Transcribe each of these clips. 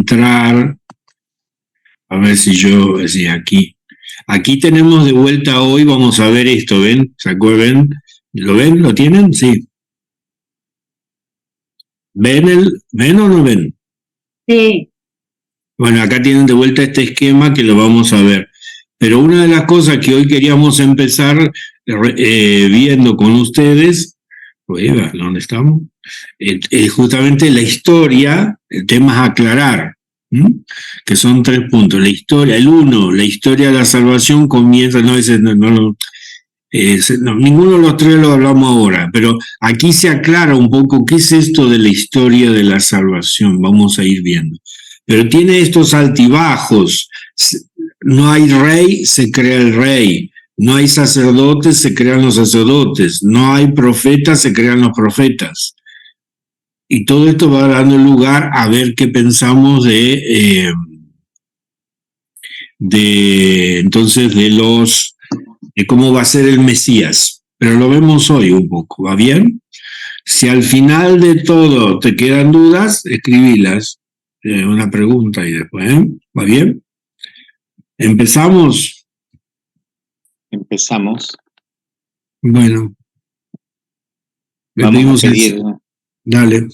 entrar, a ver si aquí. Aquí tenemos de vuelta hoy, vamos a ver esto, ¿ven? ¿Se acuerdan? ¿Lo ven? ¿Lo tienen? Sí. ¿Ven o no ven? Sí. Bueno, acá tienen de vuelta este esquema que lo vamos a ver. Pero una de las cosas que hoy queríamos empezar viendo con ustedes, ¿dónde estamos? Justamente la historia, el tema es aclarar, que son 3 puntos. La historia, el 1, la historia de la salvación comienza, ninguno de los 3 lo hablamos ahora, pero aquí se aclara un poco qué es esto de la historia de la salvación, vamos a ir viendo. Pero tiene estos altibajos. No hay rey, se crea el rey. No hay sacerdotes, se crean los sacerdotes. No hay profetas, se crean los profetas. Y todo esto va dando lugar a ver qué pensamos entonces de cómo va a ser el Mesías. Pero lo vemos hoy un poco, ¿va bien? Si al final de todo te quedan dudas, escribílas. Una pregunta y después, ¿va bien? ¿Empezamos? Empezamos. Bueno. Vamos a pedir. Dale.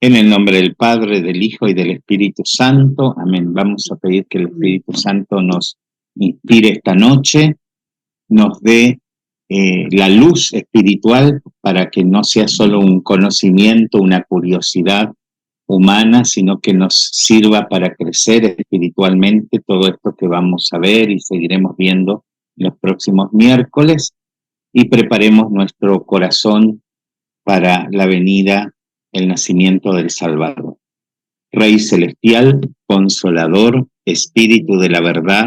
En el nombre del Padre, del Hijo y del Espíritu Santo. Amén. Vamos a pedir que el Espíritu Santo nos inspire esta noche, nos dé la luz espiritual para que no sea solo un conocimiento, una curiosidad humana, sino que nos sirva para crecer espiritualmente todo esto que vamos a ver y seguiremos viendo los próximos miércoles, y preparemos nuestro corazón para la venida, el nacimiento del Salvador. Rey celestial, consolador, Espíritu de la verdad,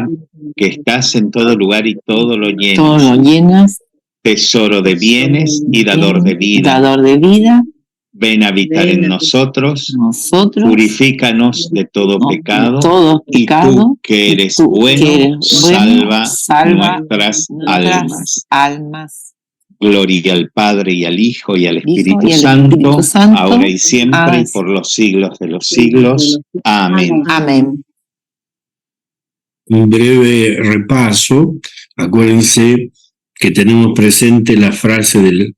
que estás en todo lugar y todo lo llenas, tesoro de bienes y dador de vida, ven a habitar en nosotros, purifícanos de todo pecado, y tú, que eres bueno, salva nuestras almas. Gloria al Padre, y al Hijo, y al Espíritu Santo, ahora y siempre, y por los siglos de los siglos. Amén. Amén. Un breve repaso. Acuérdense que tenemos presente la frase del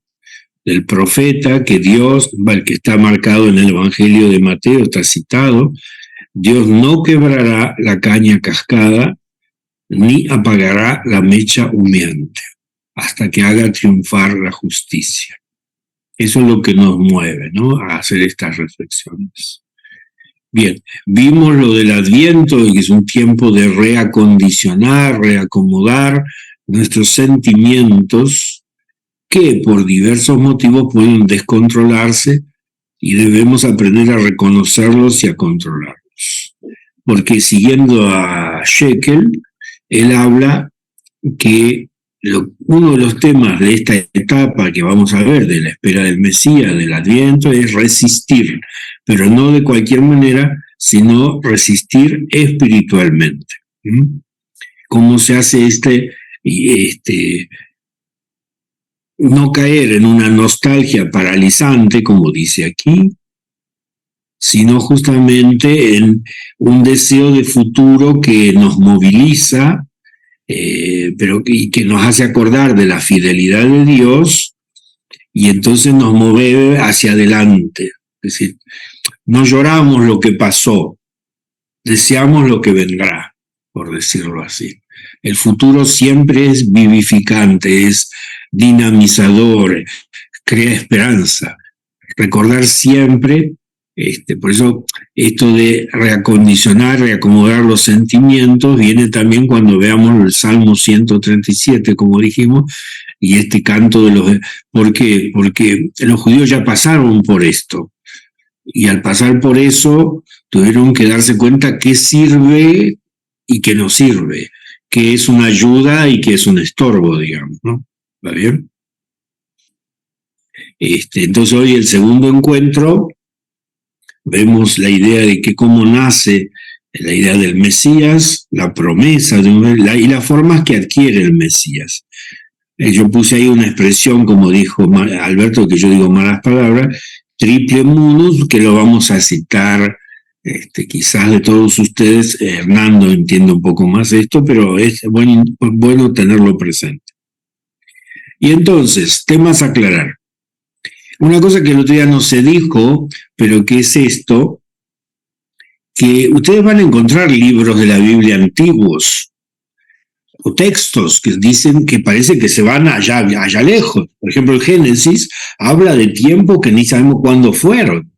profeta, que Dios, el que está marcado en el Evangelio de Mateo, está citado: Dios no quebrará la caña cascada, ni apagará la mecha humeante, hasta que haga triunfar la justicia. Eso es lo que nos mueve, ¿no?, a hacer estas reflexiones. Bien, vimos lo del Adviento, que es un tiempo de reacondicionar, reacomodar nuestros sentimientos, que por diversos motivos pueden descontrolarse, y debemos aprender a reconocerlos y a controlarlos. Porque siguiendo a Shekel, él habla que uno de los temas de esta etapa que vamos a ver, de la espera del Mesías, del Adviento, es resistir, pero no de cualquier manera, sino resistir espiritualmente. ¿Cómo se hace no caer en una nostalgia paralizante, como dice aquí, sino justamente en un deseo de futuro que nos moviliza, pero que nos hace acordar de la fidelidad de Dios, y entonces nos mueve hacia adelante? Es decir, no lloramos lo que pasó, deseamos lo que vendrá, por decirlo así. El futuro siempre es vivificante, es dinamizador, crea esperanza. Recordar siempre, por eso esto de reacondicionar, reacomodar los sentimientos, viene también cuando veamos el Salmo 137, como dijimos, y este canto de los... ¿Por qué? Porque los judíos ya pasaron por esto, y al pasar por eso tuvieron que darse cuenta qué sirve y qué no sirve, qué es una ayuda y qué es un estorbo, digamos, ¿no? ¿Va bien? Entonces hoy, el segundo encuentro, vemos la idea de que cómo nace la idea del Mesías, la promesa y las formas que adquiere el Mesías. Yo puse ahí una expresión, como dijo Alberto, que yo digo malas palabras, triple munus, que lo vamos a citar Quizás de todos ustedes, Hernando entiende un poco más esto, pero es bueno tenerlo presente. Y entonces, temas a aclarar. Una cosa que el otro día no se dijo, pero que es esto, que ustedes van a encontrar libros de la Biblia antiguos, o textos que dicen que parece que se van allá lejos. Por ejemplo, el Génesis habla de tiempo que ni sabemos cuándo fueron.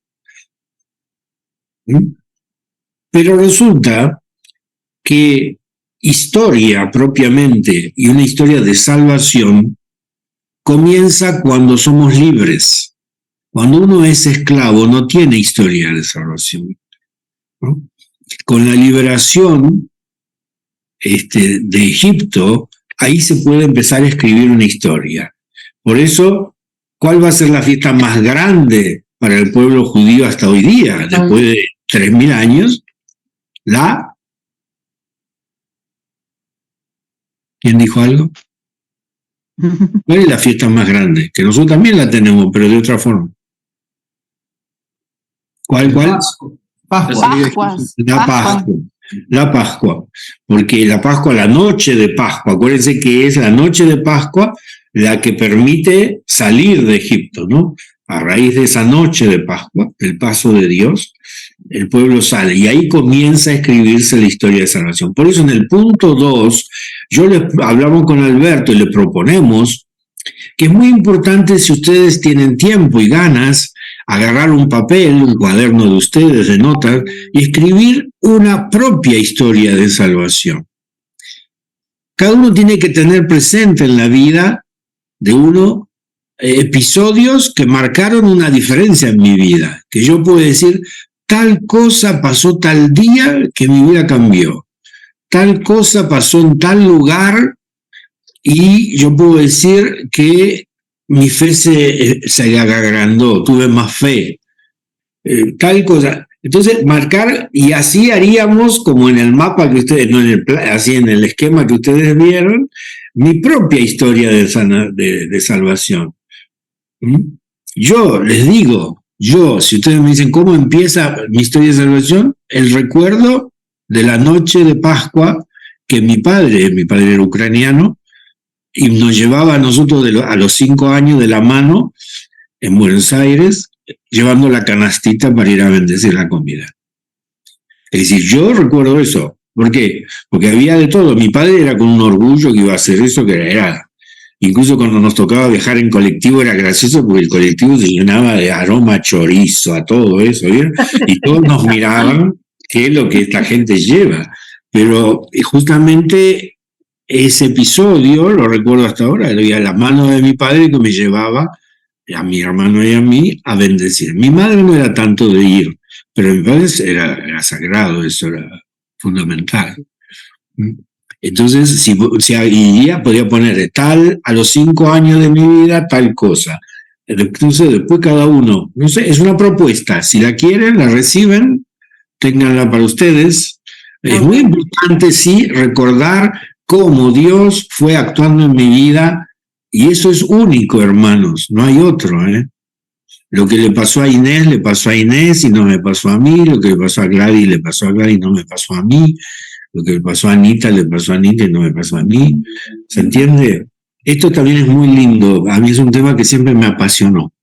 ¿Mm? Pero resulta que historia propiamente y una historia de salvación comienza cuando somos libres. Cuando uno es esclavo no tiene historia de salvación, ¿no? Con la liberación de Egipto, ahí se puede empezar a escribir una historia. Por eso, ¿cuál va a ser la fiesta más grande para el pueblo judío hasta hoy día? Después de 3000 años, ¿quién dijo algo? ¿Cuál es la fiesta más grande? Que nosotros también la tenemos, pero de otra forma. ¿Cuál? Pascua. La Pascua. Porque la Pascua, la noche de Pascua, acuérdense que es la noche de Pascua la que permite salir de Egipto, ¿no? A raíz de esa noche de Pascua, el paso de Dios, el pueblo sale y ahí comienza a escribirse la historia de salvación. Por eso en el punto 2, hablamos con Alberto y le proponemos que es muy importante, si ustedes tienen tiempo y ganas, agarrar un papel, un cuaderno de ustedes de notas y escribir una propia historia de salvación. Cada uno tiene que tener presente en la vida de uno episodios que marcaron una diferencia en mi vida, que yo puedo decir, tal cosa pasó tal día que mi vida cambió, tal cosa pasó en tal lugar y yo puedo decir que mi fe se agrandó, tuve más fe, tal cosa. Entonces, marcar, y así haríamos como en el mapa que ustedes, no en el, así en el esquema que ustedes vieron, mi propia historia de salvación. Yo les digo, si ustedes me dicen cómo empieza mi historia de salvación, el recuerdo de la noche de Pascua que mi padre era ucraniano, y nos llevaba a nosotros a los 5 años de la mano en Buenos Aires, llevando la canastita para ir a bendecir la comida. Es decir, yo recuerdo eso. ¿Por qué? Porque había de todo. Mi padre era con un orgullo que iba a hacer eso, que era. Incluso cuando nos tocaba viajar en colectivo era gracioso porque el colectivo se llenaba de aroma a chorizo, a todo eso, ¿bien? Y todos nos miraban qué es lo que esta gente lleva. Pero justamente ese episodio, lo recuerdo hasta ahora, era la mano de mi padre que me llevaba a mi hermano y a mí a bendecir. Mi madre no era tanto de ir, pero mi padre era sagrado, eso era fundamental. Entonces, si iría, podría poner tal, a los 5 años de mi vida, tal cosa. Entonces, después cada uno, no sé, es una propuesta. Si la quieren, la reciben, ténganla para ustedes. Es muy importante, sí, recordar cómo Dios fue actuando en mi vida, y eso es único, hermanos, no hay otro, ¿eh? Lo que le pasó a Inés y no me pasó a mí, lo que le pasó a Gladys le pasó a Gladys y no me pasó a mí, lo que le pasó a Anita le pasó a Anita y no me pasó a mí. ¿Se entiende? Esto también es muy lindo, a mí es un tema que siempre me apasionó,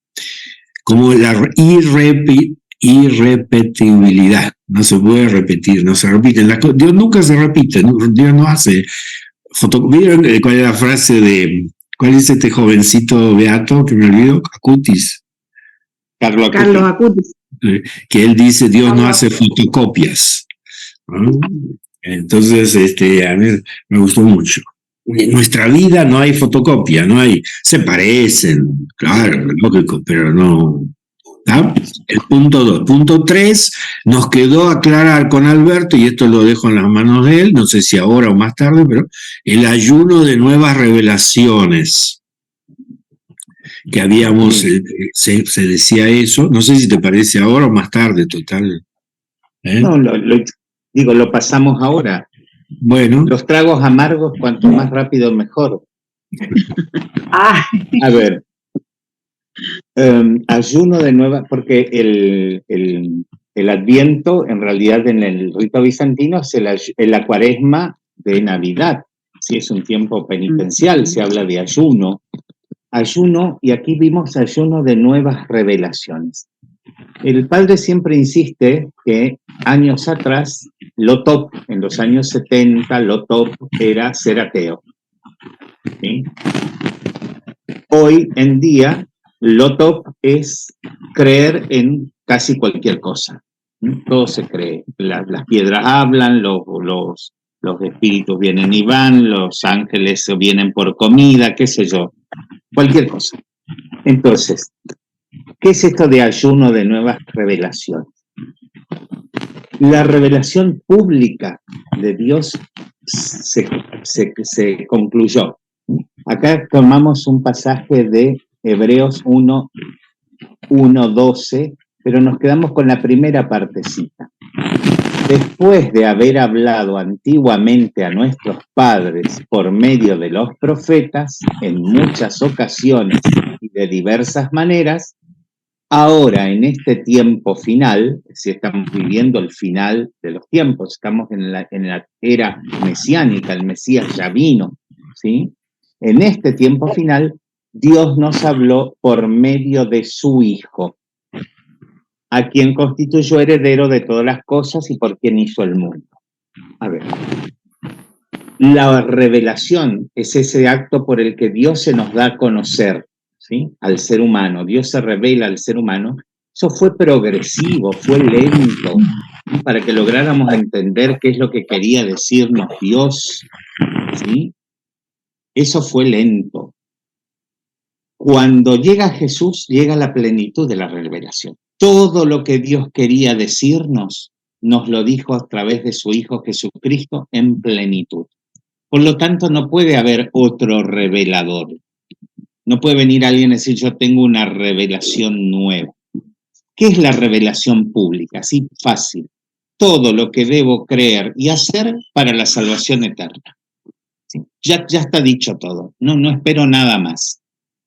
como la irrepetibilidad. No se puede repetir, no se repiten. Dios nunca se repite, Dios no hace. ¿Vieron cuál es la frase cuál es este jovencito beato que me olvido? Acutis. Carlos Acutis. Que él dice, Dios no hace fotocopias. ¿No? Entonces, a mí me gustó mucho. En nuestra vida no hay fotocopia, se parecen, claro, lógico, pero no. ¿Ah? El punto 2. Punto 3, nos quedó aclarar con Alberto, y esto lo dejo en las manos de él, no sé si ahora o más tarde, pero el ayuno de nuevas revelaciones. Que habíamos, se decía eso, no sé si te parece ahora o más tarde, total. No, lo pasamos ahora. Bueno. Los tragos amargos, cuanto más rápido, mejor. A ver. Ayuno de nueva, porque El Adviento, en realidad, en el rito bizantino, es la Cuaresma de Navidad. Sí, es un tiempo penitencial, se habla de ayuno. Ayuno, y aquí vimos ayuno de nuevas revelaciones. El padre siempre insiste que años atrás, lo top, en los años 70, lo top era ser ateo. ¿Sí? Hoy en día, lo top es creer en casi cualquier cosa. Todo se cree. Las piedras hablan, los espíritus vienen y van, los ángeles vienen por comida, qué sé yo, cualquier cosa. Entonces, ¿qué es esto de ayuno de nuevas revelaciones? La revelación pública de Dios se concluyó. Acá tomamos un pasaje de Hebreos 1:12, pero nos quedamos con la primera partecita. Después de haber hablado antiguamente a nuestros padres por medio de los profetas, en muchas ocasiones y de diversas maneras, ahora en este tiempo final, si estamos viviendo el final de los tiempos, estamos en la era mesiánica, el Mesías ya vino, ¿sí? En este tiempo final, Dios nos habló por medio de su Hijo, a quien constituyó heredero de todas las cosas y por quien hizo el mundo. A ver, la revelación es ese acto por el que Dios se nos da a conocer, ¿sí? Al ser humano. Dios se revela al ser humano. Eso fue progresivo, fue lento, ¿sí? Para que lográramos entender qué es lo que quería decirnos Dios, ¿sí? Eso fue lento. Cuando llega Jesús, llega la plenitud de la revelación. Todo lo que Dios quería decirnos, nos lo dijo a través de su Hijo Jesucristo en plenitud. Por lo tanto, no puede haber otro revelador. No puede venir alguien y decir, yo tengo una revelación nueva. ¿Qué es la revelación pública? Así fácil. Todo lo que debo creer y hacer para la salvación eterna. ¿Sí? Ya está dicho todo. No espero nada más.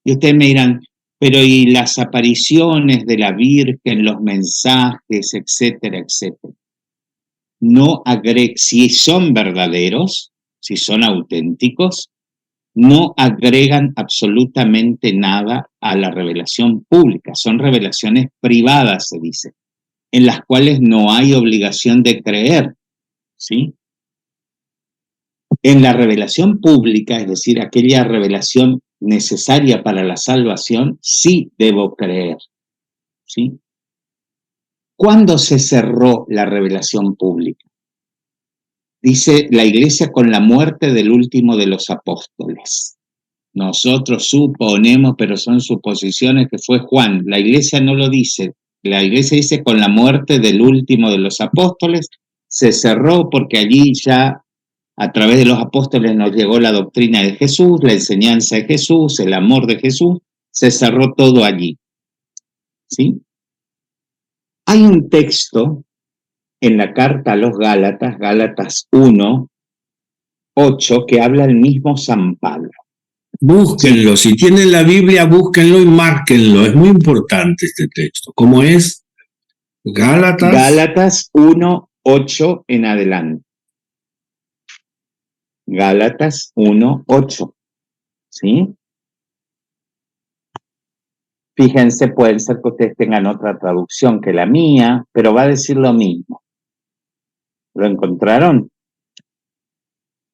Y ustedes me dirán, pero ¿y las apariciones de la Virgen, los mensajes, etcétera, etcétera? No si son verdaderos, si son auténticos, no agregan absolutamente nada a la revelación pública. Son revelaciones privadas, se dice, en las cuales no hay obligación de creer, ¿sí? En la revelación pública, es decir, aquella revelación necesaria para la salvación, sí debo creer, ¿sí? ¿Cuándo se cerró la revelación pública? Dice la Iglesia con la muerte del último de los apóstoles. Nosotros suponemos, pero son suposiciones, que fue Juan. La Iglesia no lo dice. La Iglesia dice con la muerte del último de los apóstoles se cerró, porque allí ya a través de los apóstoles nos llegó la doctrina de Jesús, la enseñanza de Jesús, el amor de Jesús, se cerró todo allí. ¿Sí? Hay un texto en la carta a los Gálatas, Gálatas 1:8, que habla el mismo San Pablo. Búsquenlo, si tienen la Biblia, búsquenlo y márquenlo. Es muy importante este texto. ¿Cómo es? Gálatas 1:8 en adelante. Gálatas 1:8. ¿Sí? Fíjense, puede ser que ustedes tengan otra traducción que la mía, pero va a decir lo mismo. ¿Lo encontraron?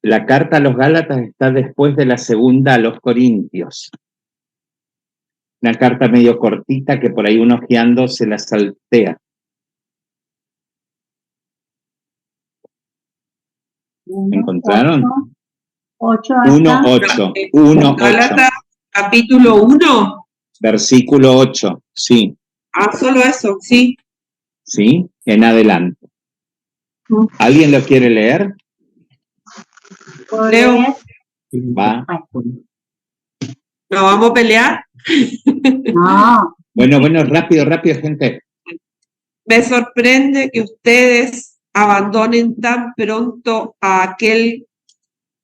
La carta a los Gálatas está después de la segunda a los Corintios. Una carta medio cortita que por ahí uno ojeando se la saltea. ¿Encontraron? 1:8. Gálatas, capítulo 1. Versículo 8, sí. Solo eso, sí. Sí, en adelante. ¿Alguien lo quiere leer? Leo. Va. ¿Nos vamos a pelear? No. Bueno, rápido, gente. Me sorprende que ustedes abandonen tan pronto a aquel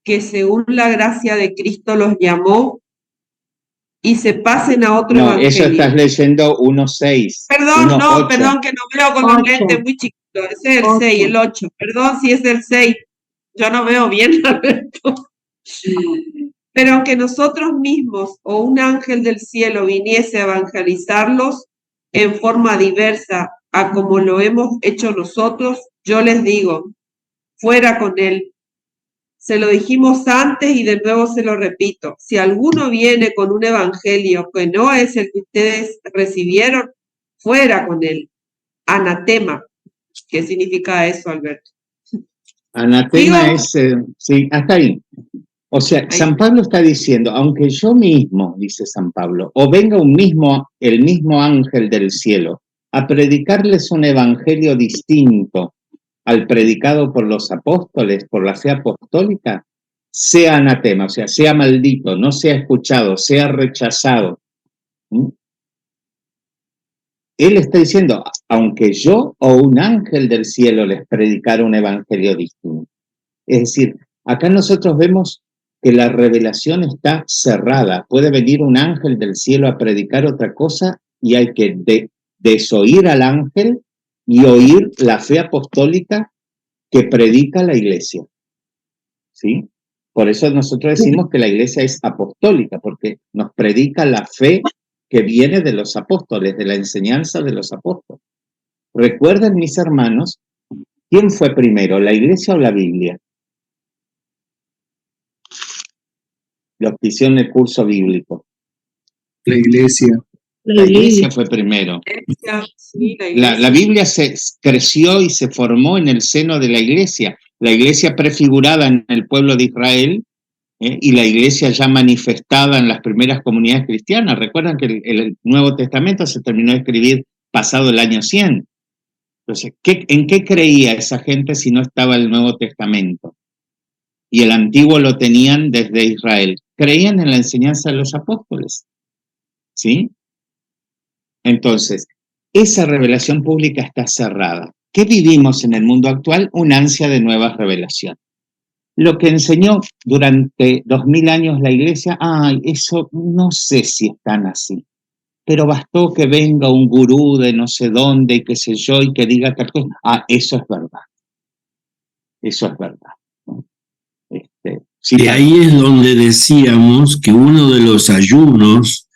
que según la gracia de Cristo los llamó y se pasen a otro No, evangelio. eso estás leyendo 1.6. Perdón, 1.8. perdón, que no veo con los 8. lentes muy chiquitos. Ese es el 8. 6, el 8. Perdón si es el 6. Yo no veo bien, Alberto. Pero aunque nosotros mismos o un ángel del cielo viniese a evangelizarlos en forma diversa a como lo hemos hecho nosotros, yo les digo, fuera con él. Se lo dijimos antes y de nuevo se lo repito. Si alguno viene con un evangelio que no es el que ustedes recibieron, fuera con él. Anatema. ¿Qué significa eso, Alberto? Anatema ¿Digo? es, sí, hasta ahí. O sea, Ahí. San Pablo está diciendo, aunque yo mismo, dice San Pablo, o venga el mismo ángel del cielo a predicarles un evangelio distinto al predicado por los apóstoles, por la fe apostólica, sea anatema, o sea, sea maldito, no sea escuchado, sea rechazado. ¿Mm? Él está diciendo, aunque yo o un ángel del cielo les predicara un evangelio distinto. Es decir, acá nosotros vemos que la revelación está cerrada. Puede venir un ángel del cielo a predicar otra cosa y hay que desoír al ángel y oír la fe apostólica que predica la iglesia. ¿Sí? Por eso nosotros decimos que la iglesia es apostólica, porque nos predica la fe que viene de los apóstoles, de la enseñanza de los apóstoles. Recuerden, mis hermanos, ¿quién fue primero, la iglesia o la Biblia? Los que hicieron el curso bíblico. La iglesia. La iglesia fue primero. Sí, La Biblia se creció y se formó en el seno de la iglesia. La iglesia prefigurada en el pueblo de Israel y la iglesia ya manifestada en las primeras comunidades cristianas. Recuerdan que el Nuevo Testamento se terminó de escribir pasado el año 100. Entonces, ¿en qué creía esa gente si no estaba el Nuevo Testamento? Y el Antiguo lo tenían desde Israel. Creían en la enseñanza de los apóstoles. ¿Sí? Entonces, esa revelación pública está cerrada. ¿Qué vivimos en el mundo actual? Una ansia de nuevas revelaciones. Lo que enseñó durante 2000 años la iglesia, eso no sé si es tan así, pero bastó que venga un gurú de no sé dónde, y qué sé yo, y que diga tal cosa. Eso es verdad. Eso es verdad. ¿No? Sí, y ahí es donde decíamos que uno de los ayunos,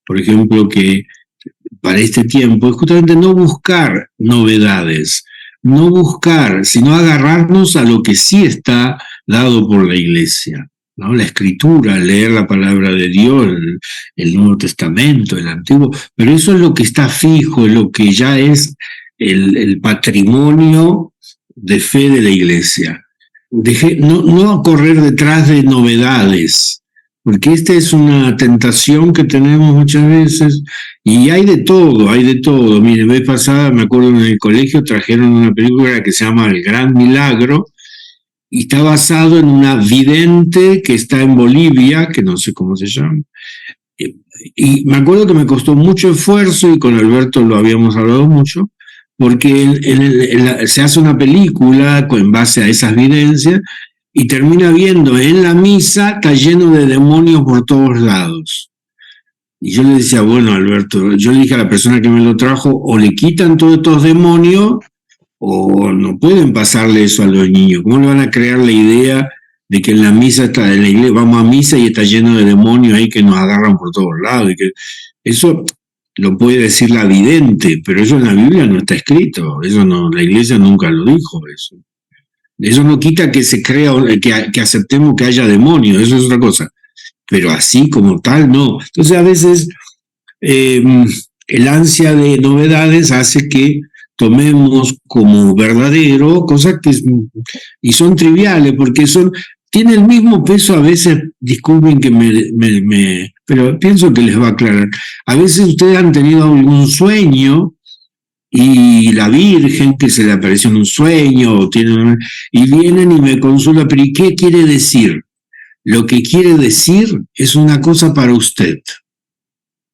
por ejemplo, que para este tiempo, es justamente no buscar novedades, no buscar, sino agarrarnos a lo que sí está dado por la iglesia, ¿no? La escritura, leer la palabra de Dios, el Nuevo Testamento, el Antiguo, pero eso es lo que está fijo, es lo que ya es el patrimonio de fe de la iglesia. No correr detrás de novedades, porque esta es una tentación que tenemos muchas veces, y hay de todo, hay de todo. Mire, vez pasada, me acuerdo en el colegio, trajeron una película que se llama El Gran Milagro, y está basado en una vidente que está en Bolivia, que no sé cómo se llama, y me acuerdo que me costó mucho esfuerzo, y con Alberto lo habíamos hablado mucho, porque se hace una película en base a esas videncias, y termina viendo en la misa, está lleno de demonios por todos lados. Y yo le decía, bueno, Alberto, yo le dije a la persona que me lo trajo, o le quitan todos estos demonios, o no pueden pasarle eso a los niños. ¿Cómo le van a crear la idea de que en la misa está, en la iglesia, vamos a misa y está lleno de demonios ahí que nos agarran por todos lados? Y que eso lo puede decir la vidente, pero eso en la Biblia no está escrito. Eso no, la iglesia nunca lo dijo, eso. Eso no quita que se crea, que aceptemos que haya demonios, eso es otra cosa. Pero así como tal, no. Entonces a veces el ansia de novedades hace que tomemos como verdadero cosas que y son triviales, porque tiene el mismo peso a veces, disculpen que pero pienso que les va a aclarar. A veces ustedes han tenido algún sueño y la Virgen que se le apareció en un sueño, y vienen y me consultan, pero ¿y qué quiere decir? Lo que quiere decir es una cosa para usted.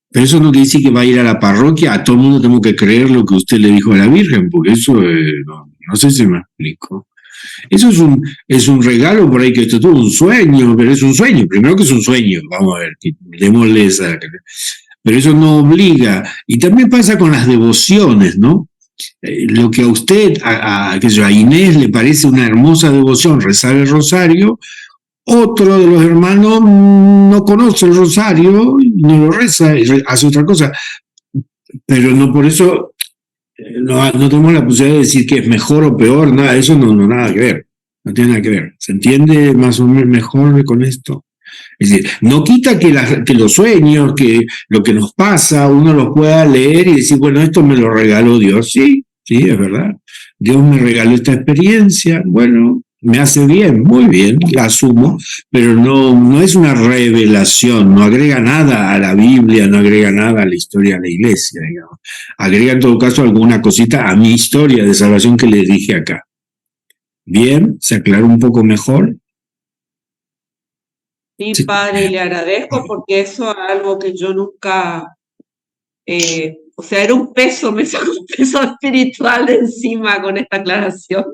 Pero eso no quiere decir que va a ir a la parroquia, a todo el mundo tenemos que creer lo que usted le dijo a la Virgen, porque eso, no sé si me explico. Eso es un regalo por ahí que esto tuvo un sueño, pero es un sueño. Primero que es un sueño, vamos a ver, démosle esa. Pero eso no obliga. Y también pasa con las devociones, ¿no? Lo que a usted, a Inés le parece una hermosa devoción, rezar el rosario, otro de los hermanos no conoce el rosario, no lo reza, hace otra cosa. Pero no por eso no tenemos la posibilidad de decir que es mejor o peor, nada, eso no nada que ver, no tiene nada que ver. ¿Se entiende más o menos mejor con esto? Es decir, no quita que los sueños, que lo que nos pasa, uno los pueda leer y decir, bueno, esto me lo regaló Dios. Sí, es verdad. Dios me regaló esta experiencia, bueno, me hace bien, muy bien, la asumo, pero no es una revelación, no agrega nada a la Biblia, no agrega nada a la historia de la iglesia, digamos. Agrega en todo caso alguna cosita a mi historia de salvación que les dije acá. Bien, se aclaró un poco mejor. Sí, padre, le agradezco porque eso es algo que yo nunca, o sea, era un peso, me sacó un peso espiritual de encima con esta aclaración.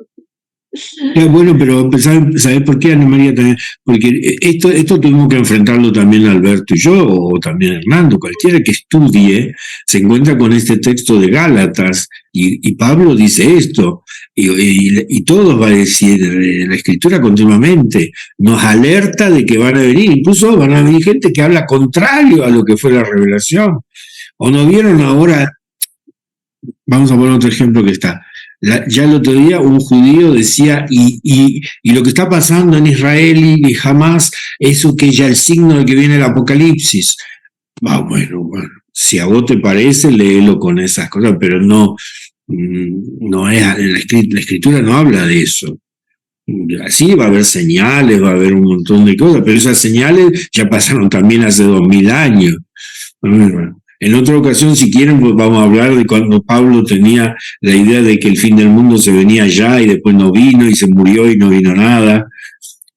Bueno, pero ¿sabes por qué, Ana María? También? Porque esto tuvimos que enfrentarlo también Alberto y yo, o también Hernando, cualquiera que estudie, se encuentra con este texto de Gálatas, y Pablo dice esto, y todos va a decir, la Escritura continuamente nos alerta de que van a venir, incluso van a venir gente que habla contrario a lo que fue la revelación. ¿O no vieron ahora? Vamos a poner otro ejemplo que está. Ya el otro día un judío decía, y lo que está pasando en Israel y jamás, eso que ya el signo de que viene el apocalipsis. Bueno, si a vos te parece, léelo con esas cosas, pero no es, la escritura no habla de eso. Sí, va a haber señales, va a haber un montón de cosas, pero esas señales ya pasaron también hace 2000 años. En otra ocasión, si quieren, pues vamos a hablar de cuando Pablo tenía la idea de que el fin del mundo se venía ya y después no vino y se murió y no vino nada.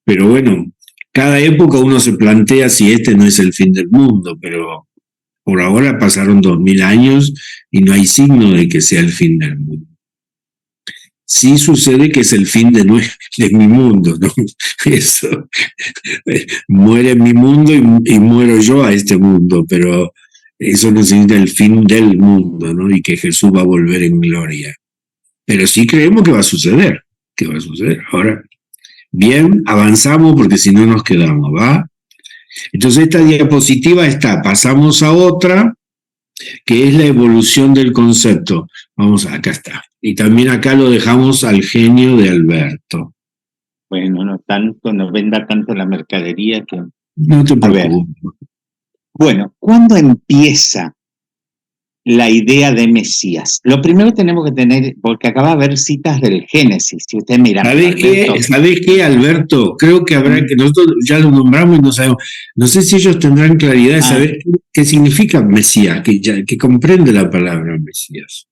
Pero bueno, cada época uno se plantea si este no es el fin del mundo, pero por ahora pasaron 2000 años y no hay signo de que sea el fin del mundo. Sí sucede que es el fin de mi mundo, ¿no? Eso. Muere mi mundo y muero yo a este mundo, pero eso no significa el fin del mundo, ¿no? Y que Jesús va a volver en gloria. Pero sí creemos que va a suceder, Ahora, bien, avanzamos porque si no nos quedamos, ¿va? Entonces esta diapositiva pasamos a otra, que es la evolución del concepto. Acá está. Y también acá lo dejamos al genio de Alberto. Bueno, no venda tanto la mercadería que... No te preocupes. Bueno, ¿cuándo empieza la idea de Mesías? Lo primero tenemos que tener, porque acaba de haber citas del Génesis, si usted mira. ¿Sabés qué, Alberto? Creo que habrá que nosotros ya lo nombramos y no sabemos. No sé si ellos tendrán claridad de saber qué significa Mesías, que comprende la palabra Mesías.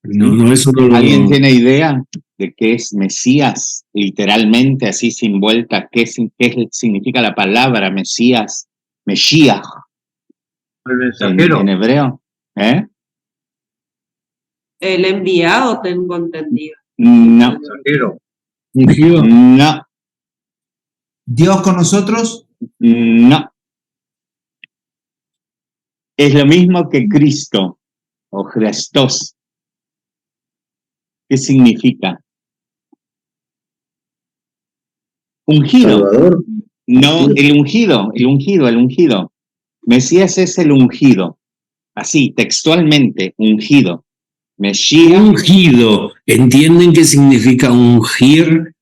Eso no lo... ¿Alguien tiene idea de qué es Mesías? Literalmente, así sin vuelta, ¿qué significa la palabra Mesías? Mesías. El mensajero. En hebreo. El enviado, tengo entendido. No. El mensajero. No. ¿Dios con nosotros? No. Es lo mismo que Cristo o Christos. ¿Qué significa? Ungido. Salvador. No, el ungido. Mesías es el ungido. Así, textualmente, ungido. Mesías. Ungido. ¿Entienden qué significa ungir?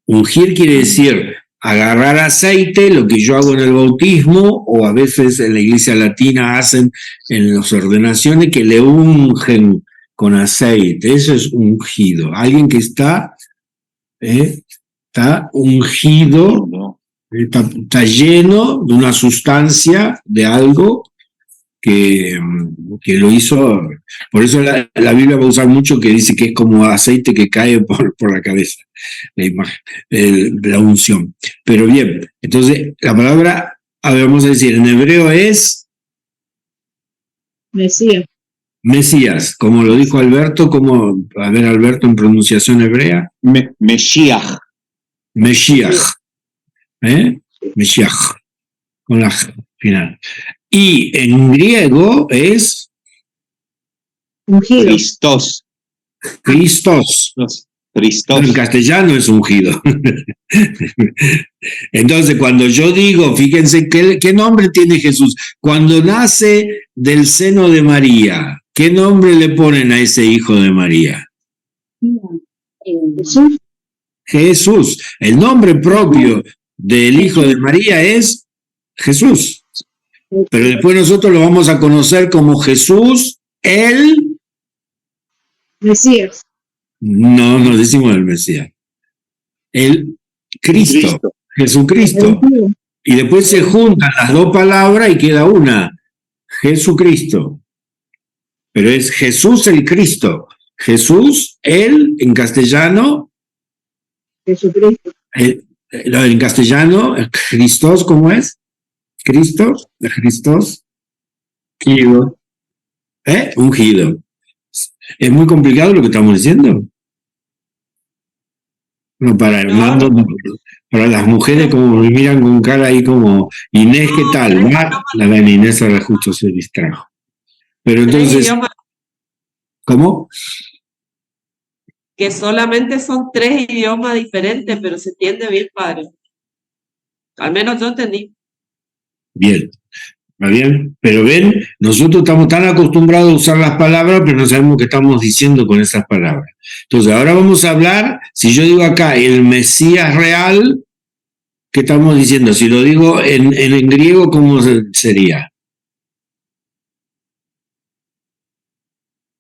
Ungir quiere decir agarrar aceite, lo que yo hago en el bautismo, o a veces en la iglesia latina hacen en las ordenaciones que le ungen con aceite. Eso es ungido. Alguien que está ungido, está lleno de una sustancia, de algo que lo hizo. Por eso la Biblia va a usar mucho que dice que es como aceite que cae por la cabeza, la imagen, la unción. Pero bien, entonces la palabra, vamos a decir, en hebreo es Mesías. Mesías, como lo dijo Alberto, como, a ver, Alberto, en pronunciación hebrea. Mesías. Mesías. Mesías, con la G final. Y en griego es Ungido. Christos. Christos. Christos. En castellano es ungido. Entonces, cuando yo digo, fíjense, ¿qué nombre tiene Jesús? Cuando nace del seno de María, ¿qué nombre le ponen a ese hijo de María? Jesús. Jesús. El nombre propio del hijo de María es Jesús. Pero después nosotros lo vamos a conocer como Jesús, el... Mesías. No, no decimos el Mesías. El Cristo, Jesucristo. Y después se juntan las dos palabras y queda una, Jesucristo. Pero es Jesús el Cristo. Jesús, él, en castellano. Jesucristo. En castellano, Christos, ¿cómo es? Cristo, Christos. Ungido. Ungido. ¿Es muy complicado lo que estamos diciendo? No, para Hernando, para las mujeres como me miran con cara ahí como, Inés, ¿qué tal? La de Inés ahora justo se distrajo. Pero entonces, ¿cómo? Que solamente son 3 idiomas diferentes, pero se entiende bien, padre. Al menos yo entendí. Bien, ¿va bien? Pero ven, nosotros estamos tan acostumbrados a usar las palabras, pero no sabemos qué estamos diciendo con esas palabras. Entonces, ahora vamos a hablar, si yo digo acá, el Mesías real, ¿qué estamos diciendo? Si lo digo en griego, ¿cómo sería?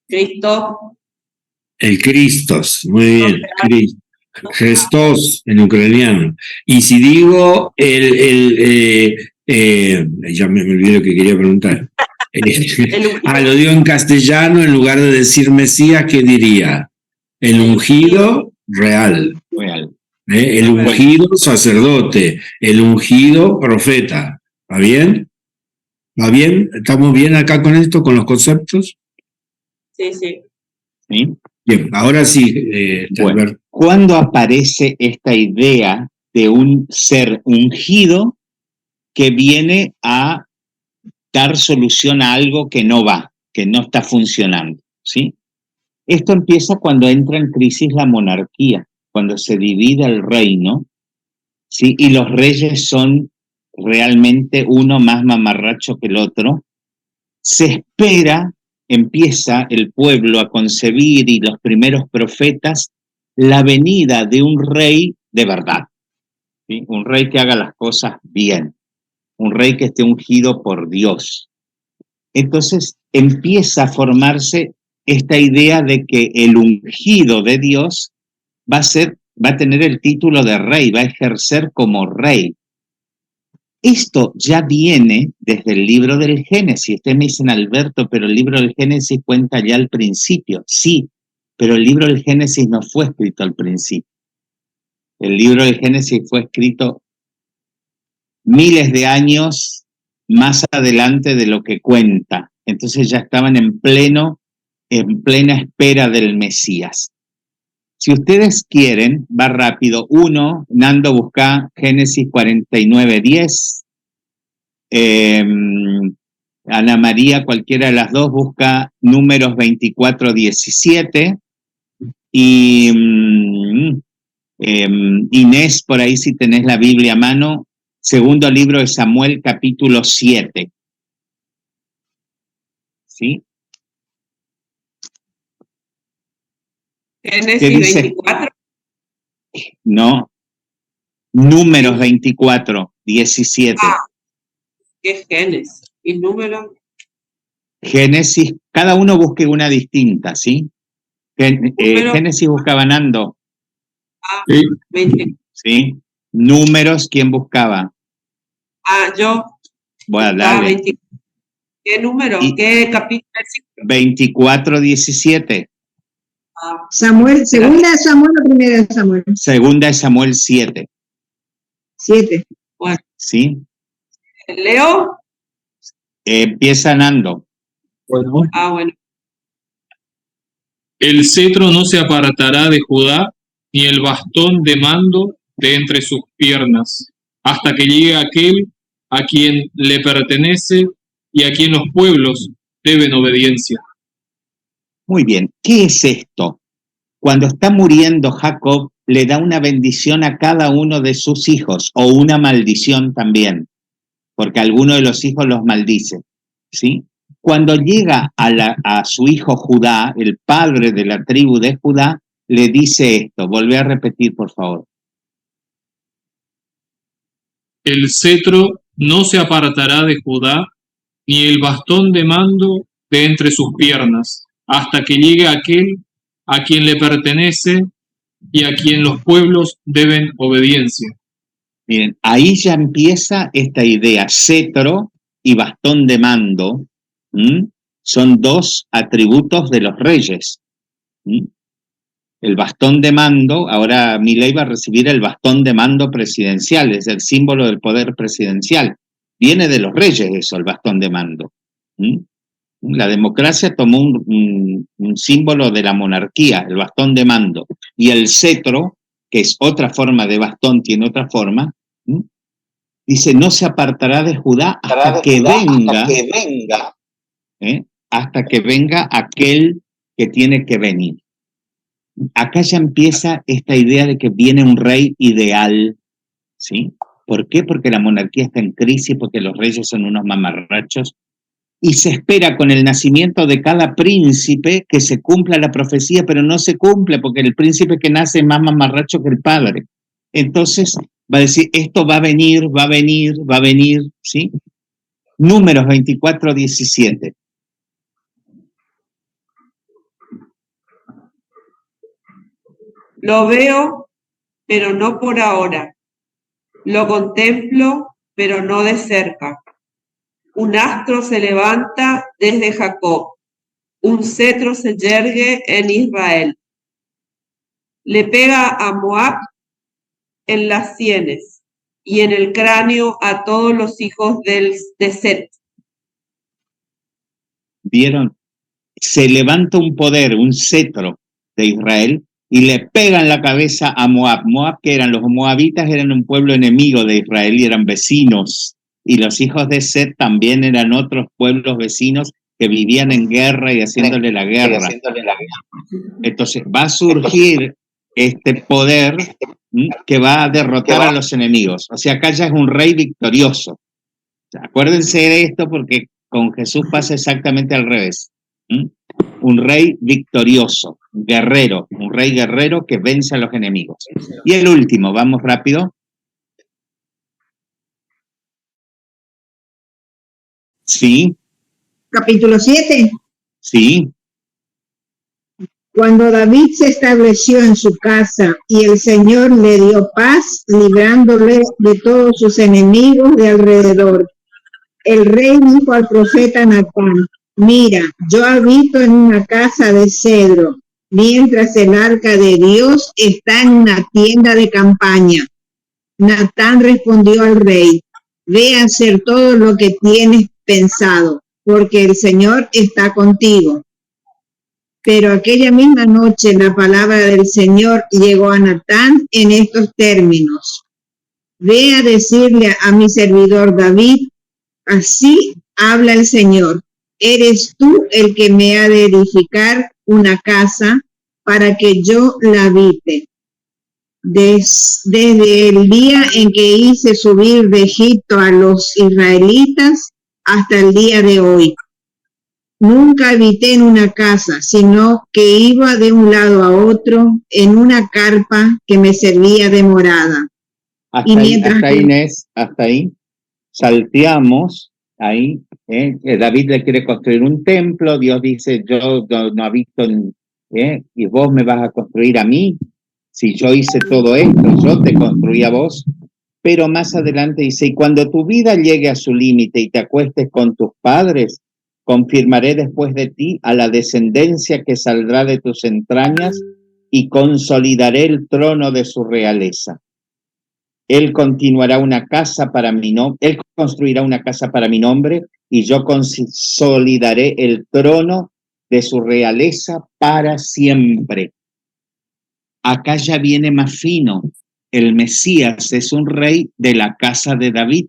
Cristo. El Christos, muy bien, Christos en ucraniano. Y si digo ya me olvidé lo que quería preguntar. Lo digo en castellano, en lugar de decir Mesías, ¿qué diría? El ungido real. El ungido sacerdote, el ungido profeta. ¿Va bien? ¿Va bien? ¿Estamos bien acá con esto, con los conceptos? Sí, sí. ¿Sí? Bien, ahora sí. Bueno, ¿cuándo aparece esta idea de un ser ungido que viene a dar solución a algo que no va, que no está funcionando? ¿Sí? Esto empieza cuando entra en crisis la monarquía, cuando se divide el reino, ¿sí? Y los reyes son realmente uno más mamarracho que el otro. Se espera, empieza el pueblo a concebir y los primeros profetas la venida de un rey de verdad, ¿sí? Un rey que haga las cosas bien, un rey que esté ungido por Dios. Entonces empieza a formarse esta idea de que el ungido de Dios va a tener el título de rey, va a ejercer como rey. Esto ya viene desde el libro del Génesis. Ustedes me dicen, Alberto, pero el libro del Génesis cuenta ya al principio. Sí, pero el libro del Génesis no fue escrito al principio. El libro del Génesis fue escrito miles de años más adelante de lo que cuenta. Entonces ya estaban en plena espera del Mesías. Si ustedes quieren, va rápido. Nando, busca Génesis 49:10. Ana María, cualquiera de las dos, busca Números 24:17. Y Inés, por ahí si tenés la Biblia a mano, segundo libro de Samuel, capítulo 7. ¿Sí? Génesis 24. No, Números 24:17. ¿Qué es Génesis? ¿Y número? Génesis, cada uno busque una distinta, ¿sí? Génesis buscaba Nando. 20. ¿Sí? Números, ¿quién buscaba? Yo. Bueno, dale. ¿Qué número? ¿Qué capítulo? 24:17. Samuel, segunda de Samuel o primera de Samuel. Segunda de Samuel 7. 7. Bueno. ¿Sí? ¿Leo? Empieza Nando. Bueno. Bueno. El cetro no se apartará de Judá, ni el bastón de mando de entre sus piernas, hasta que llegue aquel a quien le pertenece y a quien los pueblos deben obediencia. Muy bien, ¿qué es esto? Cuando está muriendo Jacob, le da una bendición a cada uno de sus hijos, o una maldición también, porque alguno de los hijos los maldice, ¿sí? Cuando llega a su hijo Judá, el padre de la tribu de Judá, le dice esto. Volvé a repetir, por favor. El cetro no se apartará de Judá, ni el bastón de mando de entre sus piernas, hasta que llegue aquel a quien le pertenece y a quien los pueblos deben obediencia. Miren, ahí ya empieza esta idea. Cetro y bastón de mando son dos atributos de los reyes. El bastón de mando, ahora Milei va a recibir el bastón de mando presidencial, es el símbolo del poder presidencial. Viene de los reyes eso, el bastón de mando. La democracia tomó un símbolo de la monarquía, el bastón de mando. Y el cetro, que es otra forma de bastón, tiene otra forma, dice, no se apartará de Judá hasta que venga aquel que tiene que venir. Acá ya empieza esta idea de que viene un rey ideal, ¿sí? ¿Por qué? Porque la monarquía está en crisis, porque los reyes son unos mamarrachos, y se espera con el nacimiento de cada príncipe que se cumpla la profecía, pero no se cumple, porque el príncipe que nace es más mamarracho que el padre. Entonces va a decir, esto va a venir, ¿sí? Números 24:17. Lo veo, pero no por ahora. Lo contemplo, pero no de cerca. Un astro se levanta desde Jacob. Un cetro se yergue en Israel. Le pega a Moab en las sienes y en el cráneo a todos los hijos de Set. ¿Vieron? Se levanta un poder, un cetro de Israel, y le pegan la cabeza a Moab. Moab, que eran los moabitas, eran un pueblo enemigo de Israel y eran vecinos. Y los hijos de Set también eran otros pueblos vecinos que vivían en guerra y haciéndole la guerra. Entonces va a surgir este poder que va a derrotar a los enemigos. O sea, acá ya es un rey victorioso. O sea, acuérdense de esto porque con Jesús pasa exactamente al revés. Un rey victorioso, guerrero, un rey guerrero que vence a los enemigos. Y el último, vamos rápido. Sí. Capítulo 7. Sí. Cuando David se estableció en su casa y el Señor le dio paz, librándole de todos sus enemigos de alrededor, el rey dijo al profeta Natán, mira, yo habito en una casa de cedro, mientras el arca de Dios está en una tienda de campaña. Natán respondió al rey, ve a hacer todo lo que tienes pensado, porque el Señor está contigo. Pero aquella misma noche la palabra del Señor llegó a Natán en estos términos. Ve a decirle a mi servidor David, así habla el Señor, eres tú el que me ha de edificar una casa para que yo la habite. Desde el día en que hice subir de Egipto a los israelitas hasta el día de hoy. Nunca habité en una casa, sino que iba de un lado a otro en una carpa que me servía de morada. Hasta ahí, salteamos, ahí, David le quiere construir un templo, Dios dice, yo no habito, y vos me vas a construir a mí, si yo hice todo esto, yo te construí a vos, pero más adelante dice, y cuando tu vida llegue a su límite y te acuestes con tus padres, confirmaré después de ti a la descendencia que saldrá de tus entrañas y consolidaré el trono de su realeza. Él continuará una casa para mi nombre, él construirá una casa para mi nombre y yo consolidaré el trono de su realeza para siempre. Acá ya viene más fino. El Mesías es un rey de la casa de David,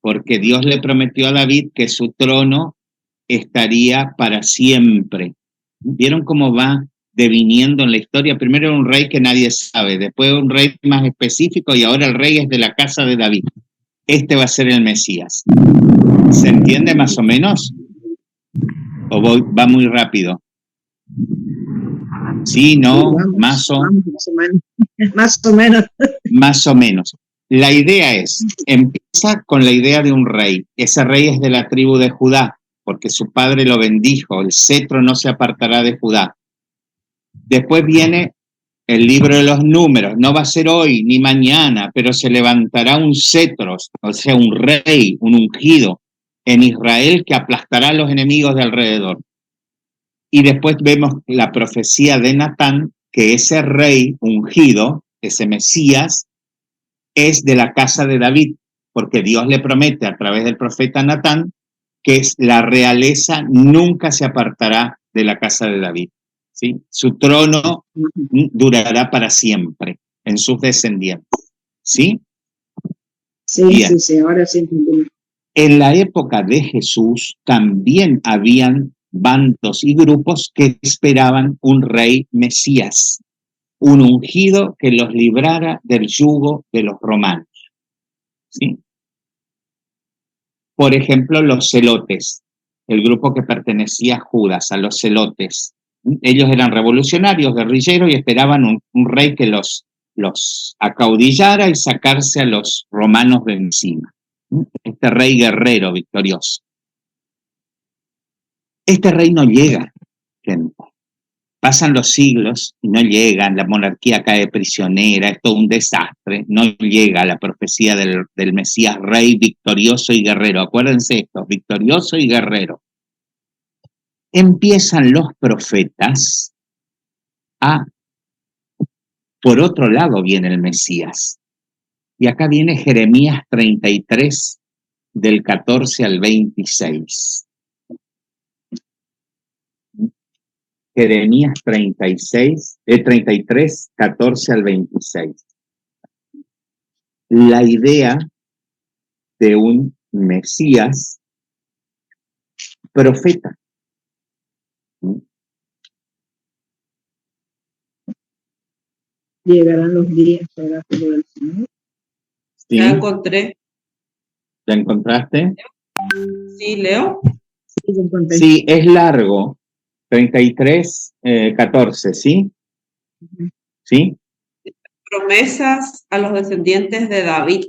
porque Dios le prometió a David que su trono estaría para siempre. ¿Vieron cómo va deviniendo en la historia? Primero era un rey que nadie sabe, después un rey más específico y ahora el rey es de la casa de David. Este va a ser el Mesías. ¿Se entiende más o menos? ¿O va muy rápido? Sí, no, más o menos. Más o menos. La idea es, empieza con la idea de un rey. Ese rey es de la tribu de Judá, porque su padre lo bendijo, el cetro no se apartará de Judá. Después viene el libro de los números, no va a ser hoy ni mañana, pero se levantará un cetro, o sea, un rey, un ungido en Israel que aplastará a los enemigos de alrededor. Y después vemos la profecía de Natán, que ese rey ungido, ese Mesías, es de la casa de David, porque Dios le promete a través del profeta Natán que la realeza nunca se apartará de la casa de David, ¿sí? Su trono durará para siempre en sus descendientes, ¿sí? Sí, sí, ahora sí entendí. En la época de Jesús también habían bandos y grupos que esperaban un rey Mesías, un ungido que los librara del yugo de los romanos, ¿sí? Por ejemplo, los celotes, el grupo que pertenecía a Judas, a los celotes. Ellos eran revolucionarios, guerrilleros y esperaban un rey que los acaudillara y sacarse a los romanos de encima. Este rey guerrero victorioso. Este rey no llega, gente. Pasan los siglos y no llegan, la monarquía cae prisionera, es todo un desastre, no llega la profecía del Mesías rey victorioso y guerrero. Acuérdense esto, victorioso y guerrero. Empiezan los profetas por otro lado viene el Mesías. Y acá viene Jeremías 33, del 14 al 26. Jeremías 33, 14 al 26. La idea de un Mesías profeta. Llegarán los días, será todo el Señor. ¿Sí? Ya encontré. ¿Ya encontraste? Sí, Leo. Sí, es largo. 33, 14, ¿sí? ¿Sí? Promesas a los descendientes de David.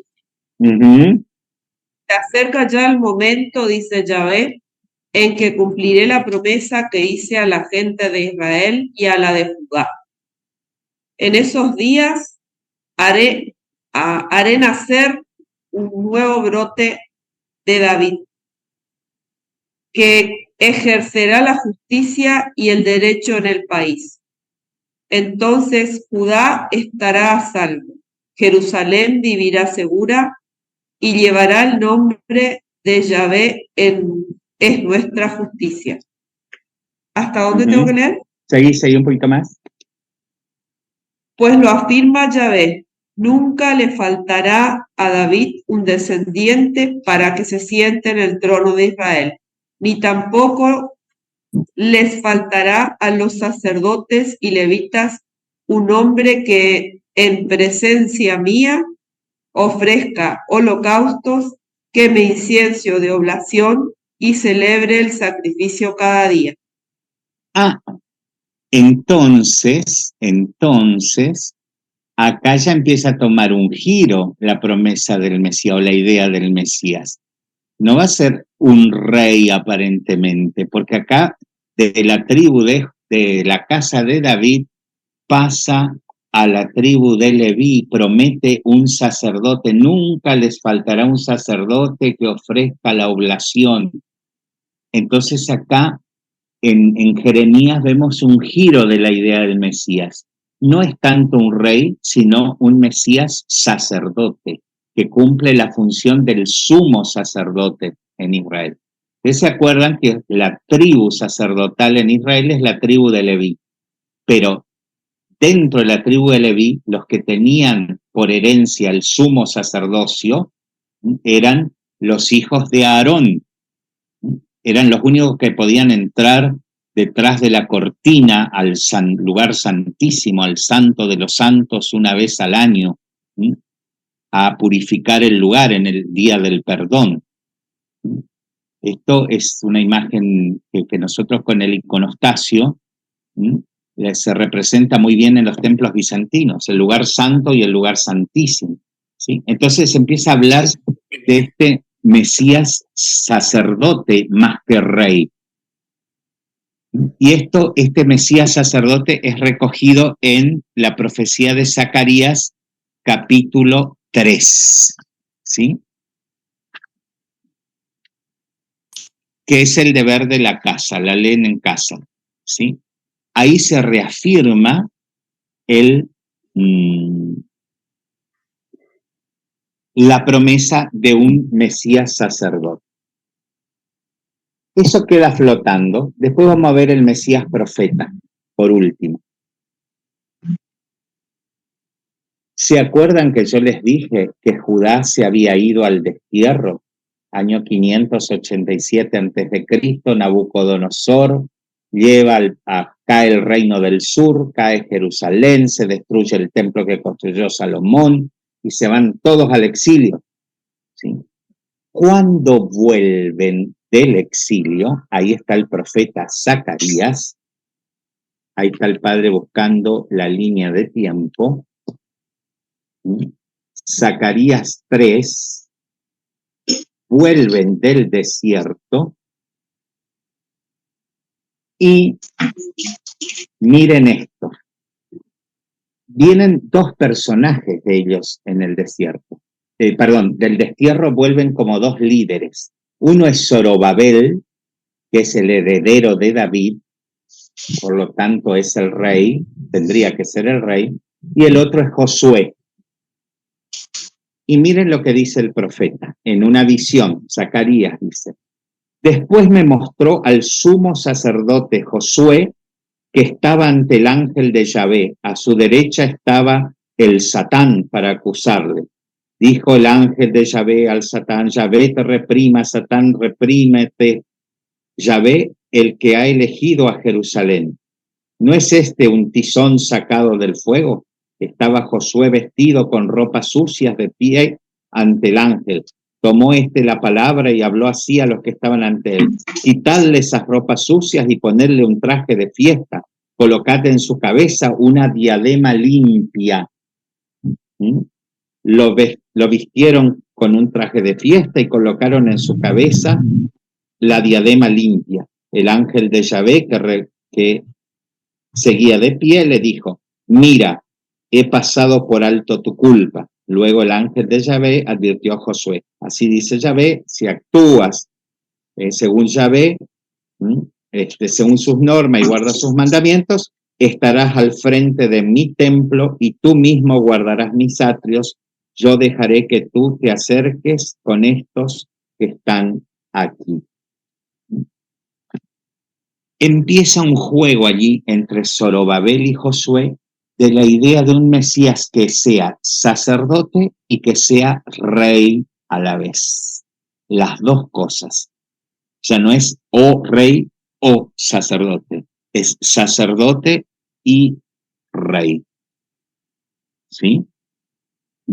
Uh-huh. Se acerca ya el momento, dice Yahvé, en que cumpliré la promesa que hice a la gente de Israel y a la de Judá. En esos días haré nacer un nuevo brote de David, que ejercerá la justicia y el derecho en el país. Entonces Judá estará a salvo, Jerusalén vivirá segura y llevará el nombre de Yahvé es nuestra justicia. ¿Hasta dónde tengo que leer? Seguí un poquito más. Pues lo afirma Yahvé, nunca le faltará a David un descendiente para que se siente en el trono de Israel, ni tampoco les faltará a los sacerdotes y levitas un hombre que en presencia mía ofrezca holocaustos, queme incienso de oblación y celebre el sacrificio cada día. Entonces, acá ya empieza a tomar un giro la promesa del Mesías o la idea del Mesías. No va a ser un rey aparentemente, porque acá de la tribu de la casa de David pasa a la tribu de Leví, promete un sacerdote, nunca les faltará un sacerdote que ofrezca la oblación. Entonces acá en Jeremías vemos un giro de la idea del Mesías. No es tanto un rey, sino un Mesías sacerdote, que cumple la función del sumo sacerdote en Israel. Ustedes se acuerdan que la tribu sacerdotal en Israel es la tribu de Leví, pero dentro de la tribu de Leví, los que tenían por herencia el sumo sacerdocio eran los hijos de Aarón. Eran los únicos que podían entrar detrás de la cortina al lugar santísimo, al santo de los santos, una vez al año, a purificar el lugar en el día del perdón. Esto es una imagen que nosotros con el iconostasio se representa muy bien en los templos bizantinos, el lugar santo y el lugar santísimo, ¿sí? Entonces se empieza a hablar de este Mesías sacerdote más que rey. Y este Mesías sacerdote es recogido en la profecía de Zacarías, capítulo 3, ¿sí? Que es el deber de la casa, la leen en casa, ¿sí? Ahí se reafirma la promesa de un Mesías sacerdote. Eso queda flotando. Después vamos a ver el Mesías profeta, por último. ¿Se acuerdan que yo les dije que Judá se había ido al destierro? Año 587 a.C., Nabucodonosor cae el reino del sur, cae Jerusalén, se destruye el templo que construyó Salomón y se van todos al exilio, ¿sí? Cuando vuelven del exilio, ahí está el profeta Zacarías, ahí está el padre buscando la línea de tiempo, Zacarías 3, vuelven del desierto y miren esto, vienen dos personajes de ellos en el desierto, del destierro vuelven como dos líderes. Uno es Zorobabel, que es el heredero de David, por lo tanto es el rey, tendría que ser el rey, y el otro es Josué. Y miren lo que dice el profeta, en una visión, Zacarías dice: después me mostró al sumo sacerdote Josué, que estaba ante el ángel de Yahvé, a su derecha estaba el Satán para acusarle. Dijo el ángel de Yahvé al Satán: Yahvé te reprima, Satán, reprímete. Yahvé, el que ha elegido a Jerusalén. ¿No es este un tizón sacado del fuego? Estaba Josué vestido con ropas sucias de pie ante el ángel. Tomó la palabra y habló así a los que estaban ante él: quitadle esas ropas sucias y ponerle un traje de fiesta. Colocad en su cabeza una diadema limpia. Lo vistieron con un traje de fiesta y colocaron en su cabeza la diadema limpia. El ángel de Yahvé, que seguía de pie, le dijo: mira, he pasado por alto tu culpa. Luego el ángel de Yahvé advirtió a Josué: así dice Yahvé, si actúas según Yahvé, según sus normas y guardas sus mandamientos, estarás al frente de mi templo y tú mismo guardarás mis atrios. Yo dejaré que tú te acerques con estos que están aquí. Empieza un juego allí entre Zorobabel y Josué de la idea de un Mesías que sea sacerdote y que sea rey a la vez. Las dos cosas. Ya no es o rey o sacerdote, es sacerdote y rey. ¿Sí?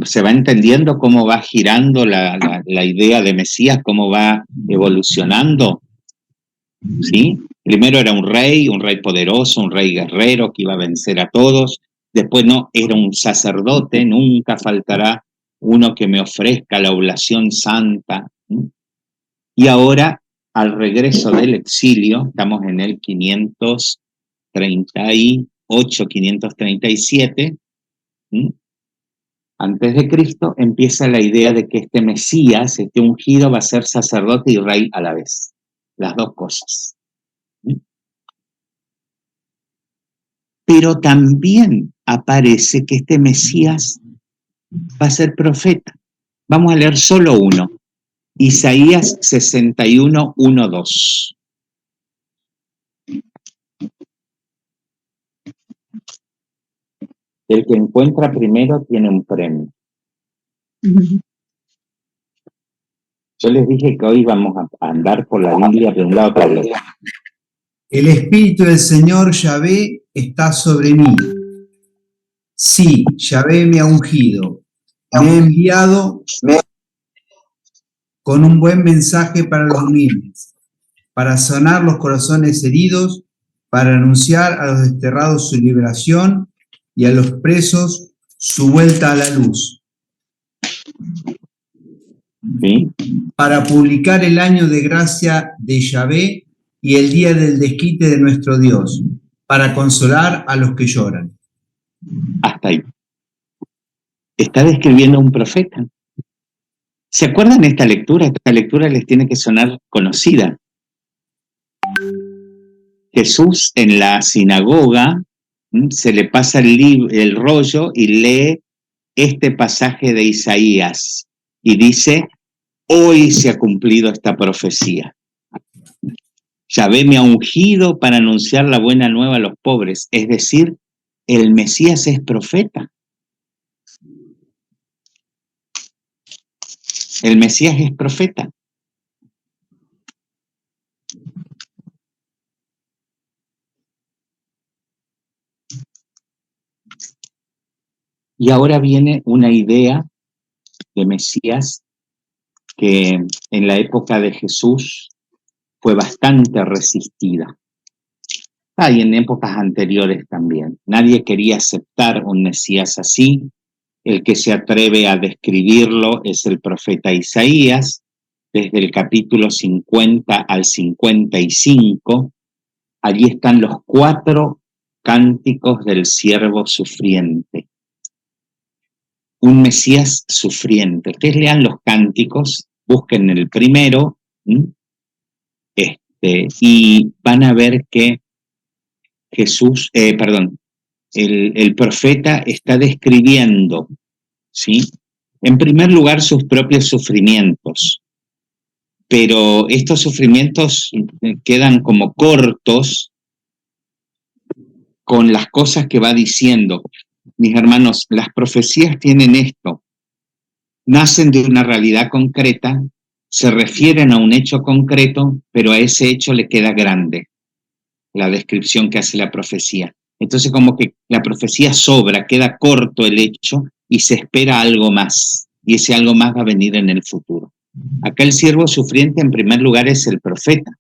Se va entendiendo cómo va girando la idea de Mesías, cómo va evolucionando. ¿Sí? Primero era un rey poderoso, un rey guerrero que iba a vencer a todos. Después no, era un sacerdote, nunca faltará uno que me ofrezca la oblación santa. Y ahora, al regreso del exilio, estamos en el 538, 537, antes de Cristo, empieza la idea de que este Mesías, este ungido, va a ser sacerdote y rey a la vez. Las dos cosas. Pero también aparece que este Mesías va a ser profeta. Vamos a leer solo uno. Isaías 61, 1, 2. El que encuentra primero tiene un premio. Yo les dije que hoy vamos a andar por la Biblia de un lado para el otro. El Espíritu del Señor Yahvé está sobre mí. Sí, Yahvé me ha ungido. Me ha enviado con un buen mensaje para los humildes, para sanar los corazones heridos, para anunciar a los desterrados su liberación y a los presos su vuelta a la luz. ¿Sí? Para publicar el año de gracia de Yahvé y el día del desquite de nuestro Dios, para consolar a los que lloran. Hasta ahí. Está describiendo un profeta. ¿Se acuerdan esta lectura? Esta lectura les tiene que sonar conocida. Jesús en la sinagoga se le pasa el rollo y lee este pasaje de Isaías y dice: hoy se ha cumplido esta profecía. Yahvé me ha ungido para anunciar la buena nueva a los pobres. Es decir, el Mesías es profeta. El Mesías es profeta. Y ahora viene una idea de Mesías que en la época de Jesús fue bastante resistida. Y en épocas anteriores también. Nadie quería aceptar un Mesías así. El que se atreve a describirlo es el profeta Isaías, desde el capítulo 50 al 55. Allí están los 4 cánticos del siervo sufriente. Un Mesías sufriente. Ustedes lean los cánticos, busquen el primero, y van a ver que el profeta está describiendo, ¿sí? En primer lugar, sus propios sufrimientos, pero estos sufrimientos quedan como cortos con las cosas que va diciendo. Mis hermanos, las profecías tienen esto: nacen de una realidad concreta, se refieren a un hecho concreto, pero a ese hecho le queda grande la descripción que hace la profecía. Entonces como que la profecía sobra, queda corto el hecho y se espera algo más, y ese algo más va a venir en el futuro. Acá el siervo sufriente en primer lugar es el profeta,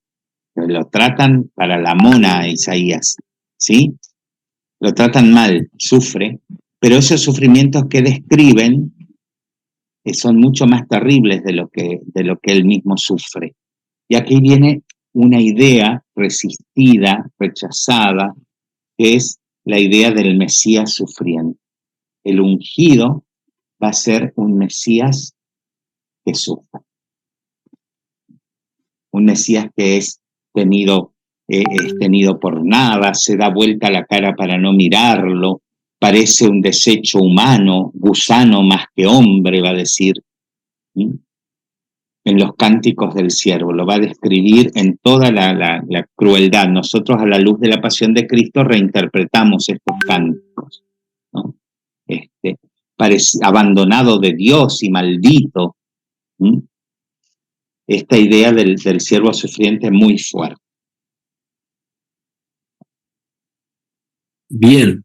lo tratan para la mona a Isaías, ¿sí? Lo tratan mal, sufre, pero esos sufrimientos que describen son mucho más terribles de lo que él mismo sufre. Y aquí viene una idea resistida, rechazada, que es la idea del Mesías sufriente. El ungido va a ser un Mesías que sufre. Un Mesías que es tenido por nada, se da vuelta la cara para no mirarlo, parece un desecho humano, gusano más que hombre, va a decir. En los cánticos del siervo, lo va a describir en toda la crueldad. Nosotros, a la luz de la pasión de Cristo, reinterpretamos estos cánticos, ¿no? Abandonado de Dios y maldito. Esta idea del siervo sufriente es muy fuerte. Bien.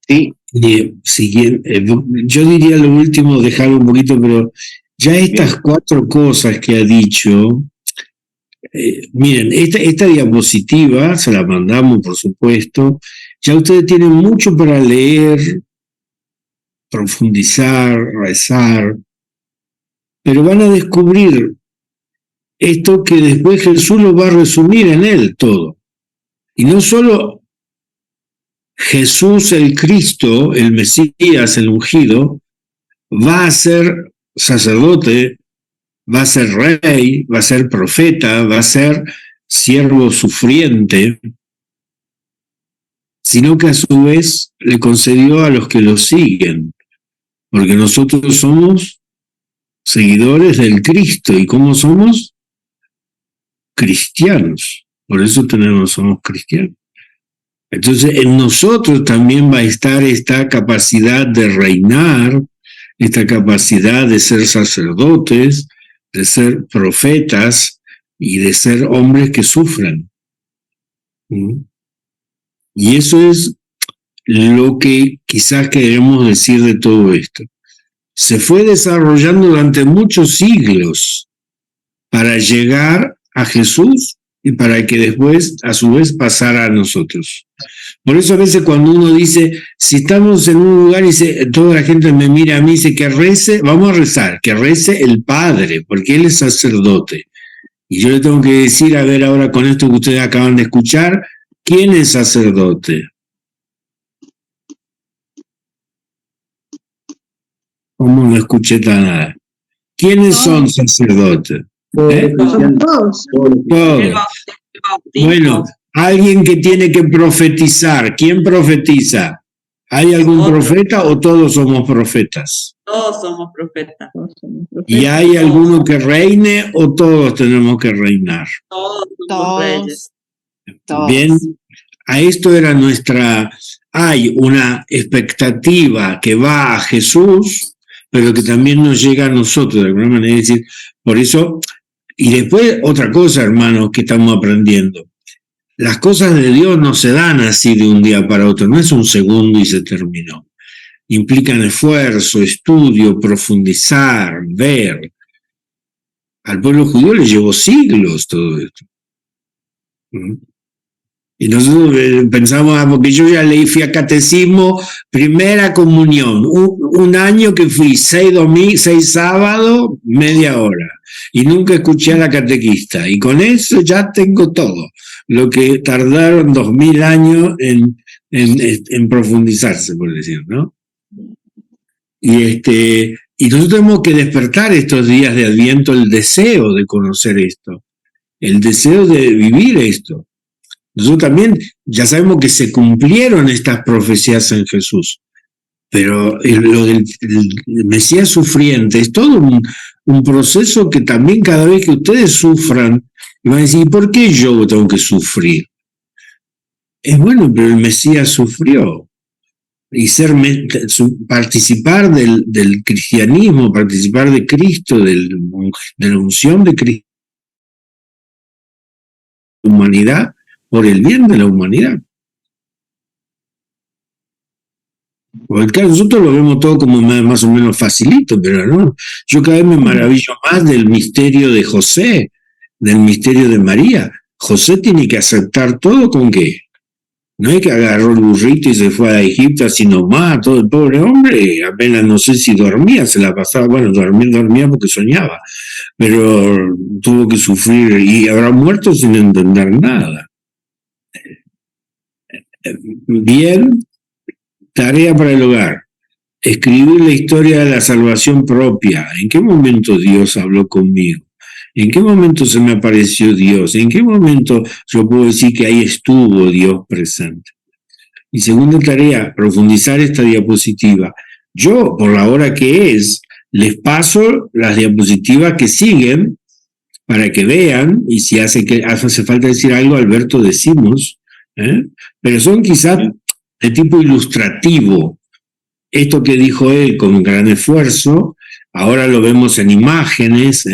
Sí. Yo diría lo último, dejarlo un poquito, pero ya estas 4 cosas que ha dicho, miren, esta diapositiva, se la mandamos por supuesto, ya ustedes tienen mucho para leer, profundizar, rezar, pero van a descubrir esto que después Jesús lo va a resumir en él todo. Y no solo Jesús el Cristo, el Mesías, el ungido, va a ser sacerdote, va a ser rey, va a ser profeta, va a ser siervo sufriente, sino que a su vez le concedió a los que lo siguen, porque nosotros somos seguidores del Cristo. ¿Y cómo somos? Cristianos. Por eso somos cristianos. Entonces, en nosotros también va a estar esta capacidad de reinar, esta capacidad de ser sacerdotes, de ser profetas y de ser hombres que sufran. Y eso es lo que quizás queremos decir de todo esto. Se fue desarrollando durante muchos siglos para llegar a Jesús y para que después, a su vez, pasara a nosotros. Por eso a veces cuando uno dice, si estamos en un lugar y toda la gente me mira a mí y dice que rece, vamos a rezar, que rece el Padre, porque Él es sacerdote. Y yo le tengo que decir, a ver ahora con esto que ustedes acaban de escuchar, ¿quién es sacerdote? ¿Cómo no escuché nada? ¿Quiénes son sacerdotes? Todos. Todos. Bueno, alguien que tiene que profetizar. ¿Quién profetiza? ¿Hay algún profeta o todos somos profetas? Todos somos profetas. ¿Y hay alguno que reine o todos tenemos que reinar? Todos somos reyes. Bien, a esto era hay una expectativa que va a Jesús, pero que también nos llega a nosotros de alguna manera. Es decir, por eso, y después otra cosa, hermanos, que estamos aprendiendo. Las cosas de Dios no se dan así de un día para otro, no es un segundo y se terminó. Implican esfuerzo, estudio, profundizar, ver. Al pueblo judío le llevó siglos todo esto. Y nosotros pensamos, porque yo ya fui a catecismo, primera comunión, un año que fui 6 sábados, media hora, y nunca escuché a la catequista, y con eso ya tengo todo, lo que tardaron 2000 años en profundizarse, por decir, ¿no? Y nosotros tenemos que despertar estos días de Adviento el deseo de conocer esto, el deseo de vivir esto. Nosotros también ya sabemos que se cumplieron estas profecías en Jesús, pero lo del Mesías sufriente es todo un proceso que también cada vez que ustedes sufran, van a decir, ¿por qué yo tengo que sufrir? Es bueno, pero el Mesías sufrió. Y participar del cristianismo, participar de Cristo, de la unción de Cristo, humanidad, por el bien de la humanidad. Porque claro, nosotros lo vemos todo como más o menos facilito, pero no. Yo cada vez me maravillo más del misterio de José, del misterio de María. José tiene que aceptar todo con qué. No es que agarró el burrito y se fue a Egipto así nomás, todo el pobre hombre, apenas no sé si dormía, se la pasaba, bueno, dormía porque soñaba, pero tuvo que sufrir y habrá muerto sin entender nada. Bien, tarea para el hogar. Escribir la historia de la salvación propia. ¿En qué momento Dios habló conmigo? ¿En qué momento se me apareció Dios? ¿En qué momento yo puedo decir que ahí estuvo Dios presente? Y segunda tarea, profundizar esta diapositiva. Yo, por la hora que es, les paso las diapositivas que siguen para que vean, y si hace falta decir algo, Alberto, decimos, pero son quizás de tipo ilustrativo. Esto que dijo él con gran esfuerzo, ahora lo vemos en imágenes,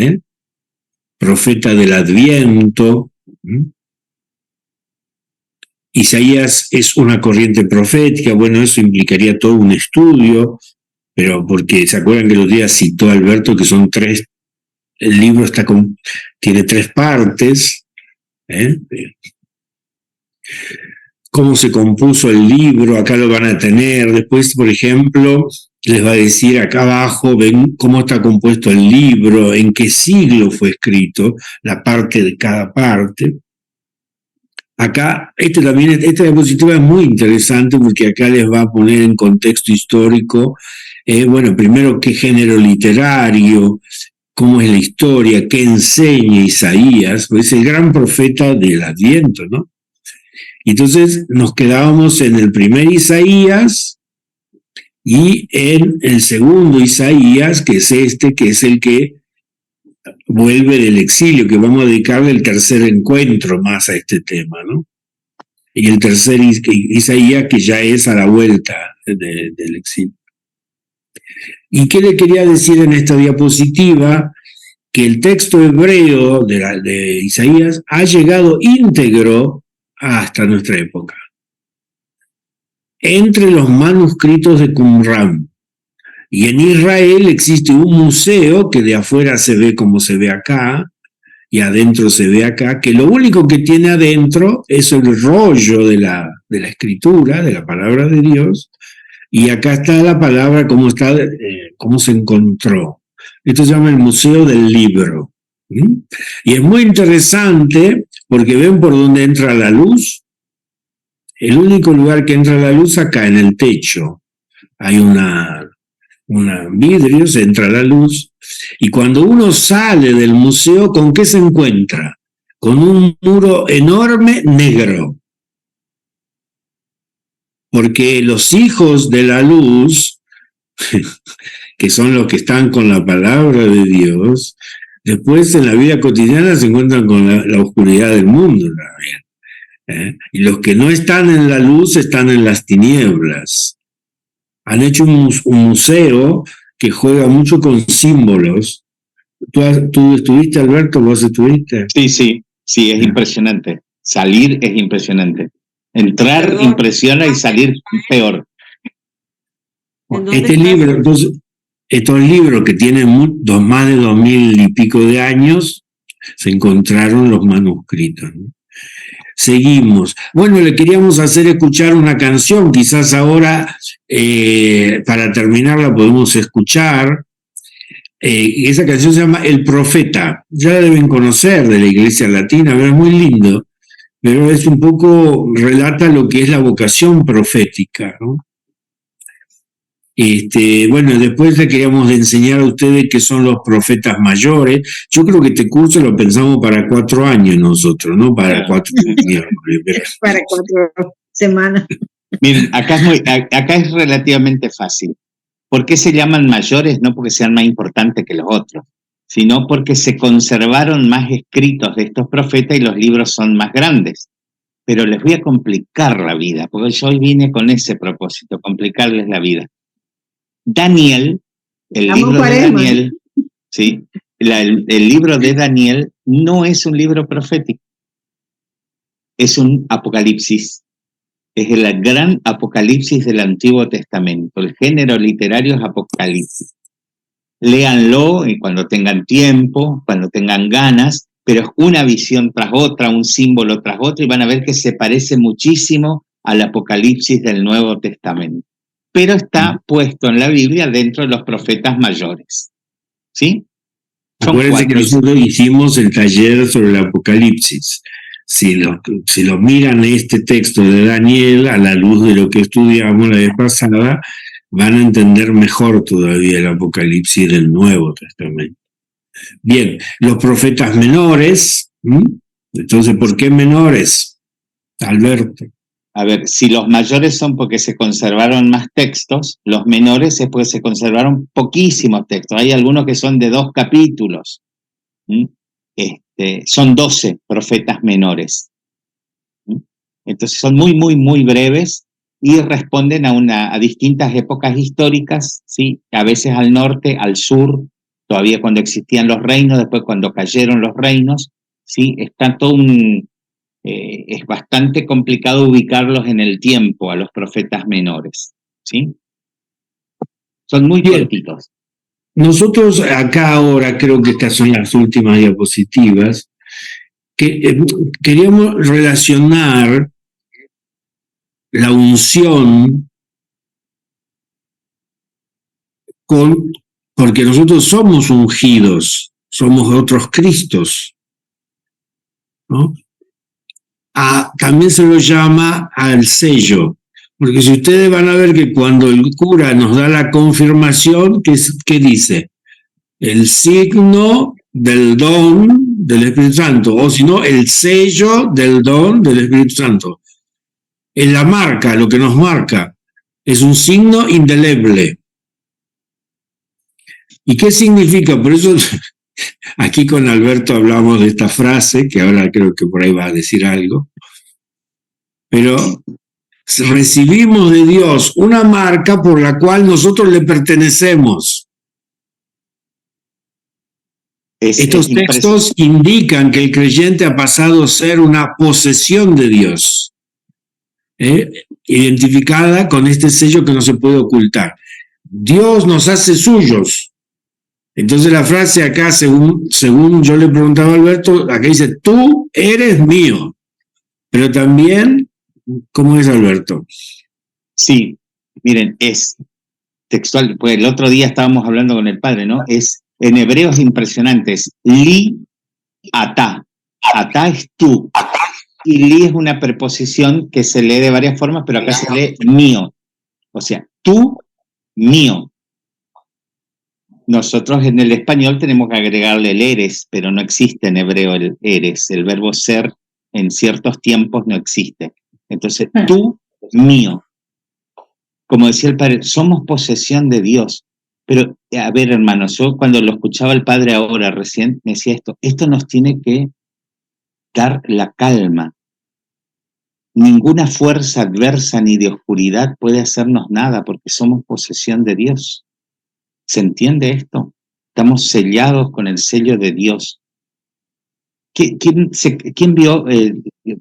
profeta del Adviento. Isaías es una corriente profética, bueno, eso implicaría todo un estudio, pero porque se acuerdan que los días citó Alberto que son 3, el libro tiene 3 partes, cómo se compuso el libro, acá lo van a tener, después, por ejemplo, les va a decir acá abajo, ven cómo está compuesto el libro, en qué siglo fue escrito, la parte de cada parte. Acá, esta diapositiva es muy interesante porque acá les va a poner en contexto histórico, bueno, primero qué género literario, cómo es la historia, qué enseña Isaías, pues es el gran profeta del Adviento, ¿no? Entonces nos quedábamos en el primer Isaías, y en el segundo Isaías, que es este, que es el que vuelve del exilio, que vamos a dedicarle el tercer encuentro más a este tema, ¿no? Y el tercer Isaías, que ya es a la vuelta del exilio. ¿Y qué le quería decir en esta diapositiva? Que el texto hebreo de Isaías ha llegado íntegro hasta nuestra época. Entre los manuscritos de Qumran. Y en Israel existe un museo que de afuera se ve como se ve acá, y adentro se ve acá, que lo único que tiene adentro es el rollo de la escritura, de la palabra de Dios, y acá está la palabra, cómo se encontró. Esto se llama el Museo del Libro. ¿Sí? Y es muy interesante porque ven por dónde entra la luz. El único lugar que entra la luz acá en el techo. Hay una vidrio, se entra la luz. Y cuando uno sale del museo, ¿con qué se encuentra? Con un muro enorme negro. Porque los hijos de la luz, que son los que están con la palabra de Dios, después en la vida cotidiana se encuentran con la oscuridad del mundo también. Y los que no están en la luz están en las tinieblas. Han hecho un museo que juega mucho con símbolos. ¿Tú estuviste, Alberto? ¿Vos estuviste? Sí, es impresionante. Salir es impresionante. Entrar impresiona y salir peor. Este libro, entonces, estos libros que tienen más de 2000 y pico de años, se encontraron los manuscritos, ¿no? Seguimos. Bueno, le queríamos hacer escuchar una canción, quizás ahora para terminarla podemos escuchar. Esa canción se llama El Profeta. Ya la deben conocer, de la Iglesia Latina, pero es muy lindo, pero es un poco, relata lo que es la vocación profética, ¿no? Bueno, después le queríamos enseñar a ustedes qué son los profetas mayores. Yo creo que este curso lo pensamos para 4 años nosotros, no para 4 años. Para 4 semanas. Miren, acá es relativamente fácil. ¿Por qué se llaman mayores? No porque sean más importantes que los otros, sino porque se conservaron más escritos de estos profetas y los libros son más grandes. Pero les voy a complicar la vida, porque yo hoy vine con ese propósito, complicarles la vida. Daniel, el libro de Daniel, ¿sí? El libro de Daniel no es un libro profético, es un apocalipsis. Es el gran apocalipsis del Antiguo Testamento. El género literario es apocalipsis. Léanlo y cuando tengan tiempo, cuando tengan ganas, pero es una visión tras otra, un símbolo tras otro, y van a ver que se parece muchísimo al apocalipsis del Nuevo Testamento. Pero está puesto en la Biblia dentro de los profetas mayores. ¿Sí? Acuérdense que nosotros hicimos el taller sobre el Apocalipsis. Si lo miran este texto de Daniel a la luz de lo que estudiamos la vez pasada, van a entender mejor todavía el Apocalipsis del Nuevo Testamento. Bien, los profetas menores. Entonces, ¿por qué menores, Alberto? A ver, si los mayores son porque se conservaron más textos, los menores es porque se conservaron poquísimos textos. Hay algunos que son de 2 capítulos. Son 12 profetas menores. Entonces son muy, muy, muy breves y responden a distintas épocas históricas, ¿sí? A veces al norte, al sur, todavía cuando existían los reinos, después cuando cayeron los reinos, ¿sí? Está todo es bastante complicado ubicarlos en el tiempo a los profetas menores, ¿sí? Son muy cortitos. Nosotros acá ahora, creo que estas son las últimas diapositivas, que queríamos relacionar la unción porque nosotros somos ungidos, somos otros Cristos, ¿no? También se lo llama al sello, porque si ustedes van a ver que cuando el cura nos da la confirmación, ¿qué dice? El signo del don del Espíritu Santo, o si no, el sello del don del Espíritu Santo. Es la marca, lo que nos marca. Es un signo indeleble. ¿Y qué significa? Por eso aquí con Alberto hablamos de esta frase, que ahora creo que por ahí va a decir algo, pero recibimos de Dios una marca por la cual nosotros le pertenecemos. Estos textos indican que el creyente ha pasado a ser una posesión de Dios, identificada con este sello que no se puede ocultar. Dios nos hace suyos. Entonces la frase acá, según yo le preguntaba a Alberto, acá dice, tú eres mío. Pero también, ¿cómo es, Alberto? Sí, miren, es textual, pues el otro día estábamos hablando con el padre, ¿no? En hebreo es impresionante, es li atá. Atá es tú. Y li es una preposición que se lee de varias formas, pero acá se lee mío. O sea, tú, mío. Nosotros en el español tenemos que agregarle el eres, pero no existe en hebreo el eres. El verbo ser en ciertos tiempos no existe. Entonces, tú, mío. Como decía el padre, somos posesión de Dios. Pero, a ver, hermanos, yo cuando lo escuchaba el padre ahora recién, me decía esto nos tiene que dar la calma. Ninguna fuerza adversa ni de oscuridad puede hacernos nada porque somos posesión de Dios. ¿Se entiende esto? Estamos sellados con el sello de Dios. ¿Quién vio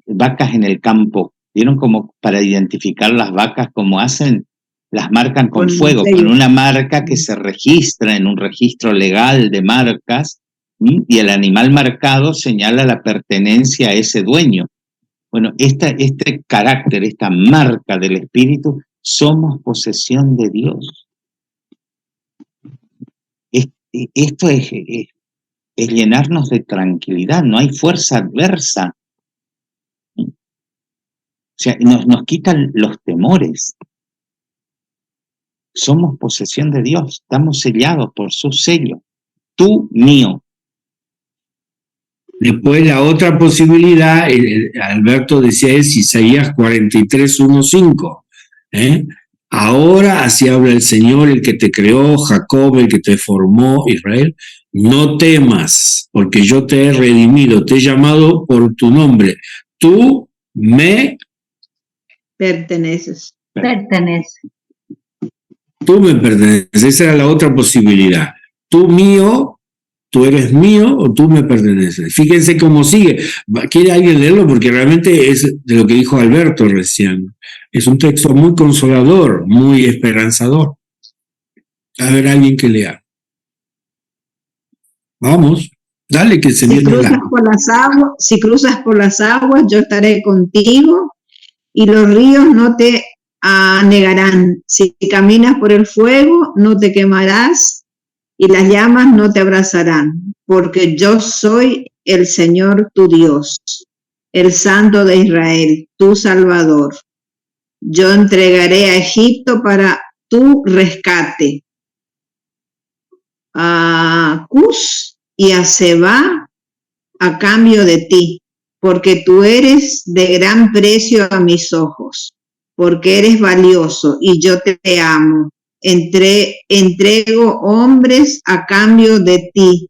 vacas en el campo? ¿Vieron como para identificar las vacas como hacen? Las marcan con fuego, con una marca que se registra en un registro legal de marcas, y el animal marcado señala la pertenencia a ese dueño. Bueno, este carácter, esta marca del Espíritu, somos posesión de Dios. Esto es llenarnos de tranquilidad, no hay fuerza adversa. O sea, nos quitan los temores. Somos posesión de Dios, estamos sellados por su sello. Tú, mío. Después la otra posibilidad, Alberto decía, es Isaías 43:1-5. Ahora así habla el Señor, el que te creó, Jacob, el que te formó, Israel. No temas, porque yo te he redimido, te he llamado por tu nombre. Tú me perteneces. Tú me perteneces. Esa era la otra posibilidad. Tú mío, tú eres mío o tú me perteneces. Fíjense cómo sigue. ¿Quiere alguien leerlo? Porque realmente es de lo que dijo Alberto recién. Es un texto muy consolador, muy esperanzador. A ver, alguien que lea. Vamos, dale que se viene la... Si cruzas por las aguas, yo estaré contigo y los ríos no te anegarán. Si caminas por el fuego, no te quemarás y las llamas no te abrazarán, porque yo soy el Señor tu Dios, el Santo de Israel, tu Salvador. Yo entregaré a Egipto para tu rescate, a Cus y a Seba a cambio de ti, porque tú eres de gran precio a mis ojos, porque eres valioso y yo te amo. Entrego hombres a cambio de ti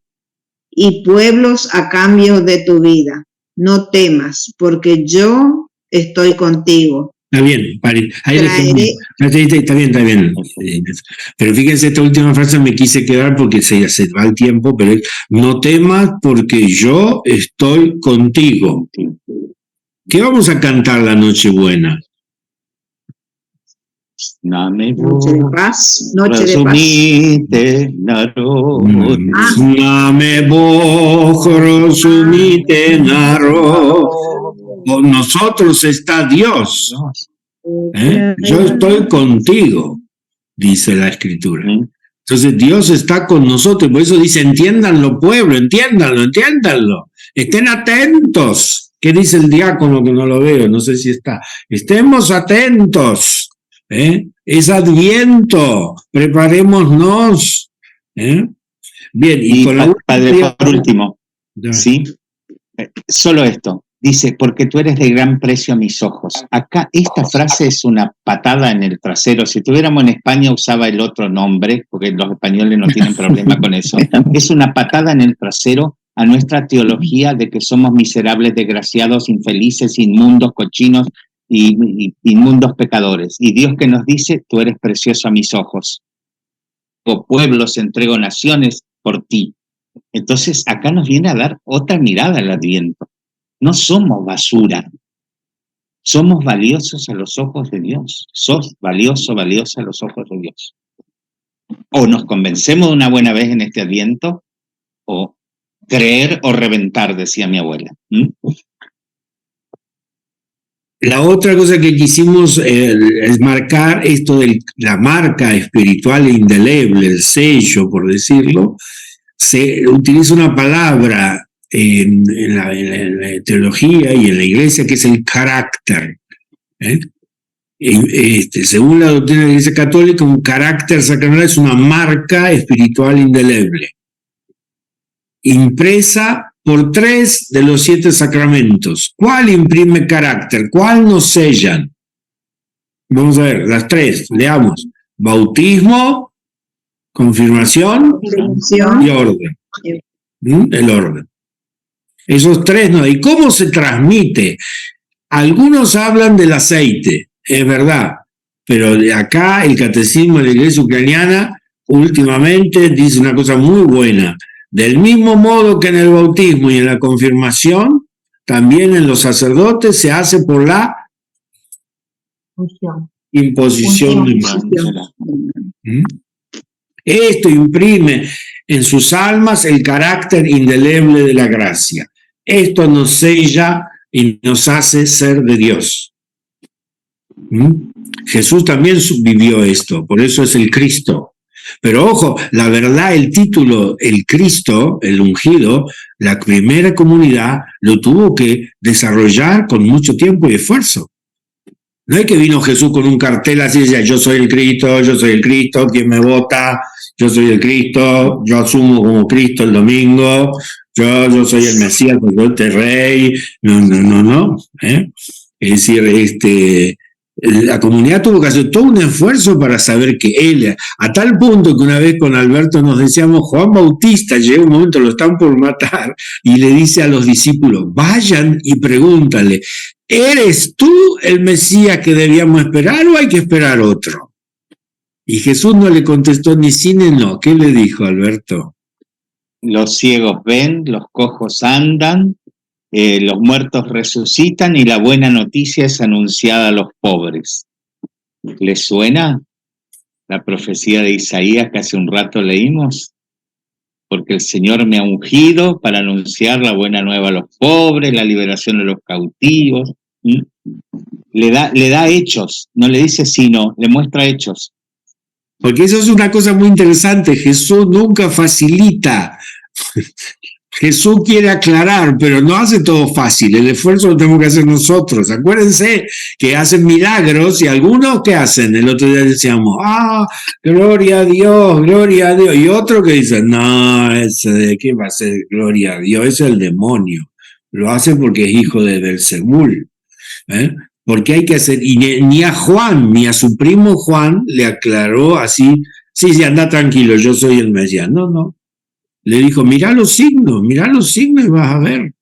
y pueblos a cambio de tu vida. No temas, porque yo estoy contigo. Está bien, ahí está bien. Pero fíjense, esta última frase me quise quedar porque se va el tiempo, pero es, no temas porque yo estoy contigo. ¿Qué vamos a cantar la Nochebuena? Noche de paz, noche de paz. Con nosotros está Dios. Yo estoy contigo, dice la Escritura. Entonces Dios está con nosotros, por eso dice, entiéndanlo, pueblo, entiéndanlo. Estén atentos. ¿Qué dice el diácono que no lo veo? No sé si está. Estemos atentos. Es Adviento. Preparémonos. Bien, y con padre, por último, ¿sí? Solo esto. dice, porque tú eres de gran precio a mis ojos. Acá esta frase es una patada en el trasero. Si tuviéramos en España usaba el otro nombre, porque los españoles no tienen problema con eso. Es una patada en el trasero a nuestra teología de que somos miserables, desgraciados, infelices, inmundos, cochinos y inmundos pecadores. Y Dios que nos dice, tú eres precioso a mis ojos. O pueblos, entrego naciones por ti. Entonces acá nos viene a dar otra mirada al Adviento. No somos basura, somos valiosos a los ojos de Dios. Sos valioso, valiosa a los ojos de Dios. O nos convencemos de una buena vez en este Adviento, o creer o reventar, decía mi abuela. La otra cosa que quisimos es marcar esto de la marca espiritual indeleble, el sello, por decirlo. Se utiliza una palabra en la teología y en la iglesia que es el carácter. Según la doctrina de la Iglesia Católica, un carácter sacramental es una marca espiritual indeleble, impresa por 3 de los 7 sacramentos. ¿Cuál imprime carácter? ¿Cuál nos sellan? Vamos a ver, las 3, leamos. Bautismo, confirmación y orden. El orden. Esos 3 no. ¿Y cómo se transmite? Algunos hablan del aceite, es verdad, pero de acá el catecismo de la Iglesia ucraniana últimamente dice una cosa muy buena. Del mismo modo que en el bautismo y en la confirmación, también en los sacerdotes se hace por la imposición de manos. Esto imprime en sus almas el carácter indeleble de la gracia. Esto nos sella y nos hace ser de Dios. Jesús también vivió esto, por eso es el Cristo. Pero ojo, la verdad, el título, el Cristo, el ungido, la primera comunidad lo tuvo que desarrollar con mucho tiempo y esfuerzo. No es que vino Jesús con un cartel así y decía, yo soy el Cristo, quien me vota, yo soy el Cristo, yo asumo como Cristo el domingo, yo soy el Mesías, yo soy el Rey. No. Es decir, la comunidad tuvo que hacer todo un esfuerzo para saber que él, a tal punto que una vez con Alberto nos decíamos, Juan Bautista, llega un momento, lo están por matar, y le dice a los discípulos, vayan y pregúntale, ¿eres tú el Mesías que debíamos esperar o hay que esperar otro? Y Jesús no le contestó ni sí ni no. ¿Qué le dijo, Alberto? Los ciegos ven, los cojos andan, los muertos resucitan y la buena noticia es anunciada a los pobres. ¿Les suena la profecía de Isaías que hace un rato leímos? Porque el Señor me ha ungido para anunciar la buena nueva a los pobres, la liberación de los cautivos. Le da hechos, no le dice sino, le muestra hechos. Porque eso es una cosa muy interesante, Jesús nunca facilita. Jesús quiere aclarar, pero no hace todo fácil, el esfuerzo lo tenemos que hacer nosotros. Acuérdense que hacen milagros y algunos que hacen, el otro día decíamos, gloria a Dios, y otro que dice, no, ese de qué va a ser gloria a Dios, es el demonio, lo hace porque es hijo de Belzebul, porque hay que hacer, y ni a Juan, ni a su primo Juan le aclaró así, sí, anda tranquilo, yo soy el Mesías, no. Le dijo, mirá los signos y vas a ver.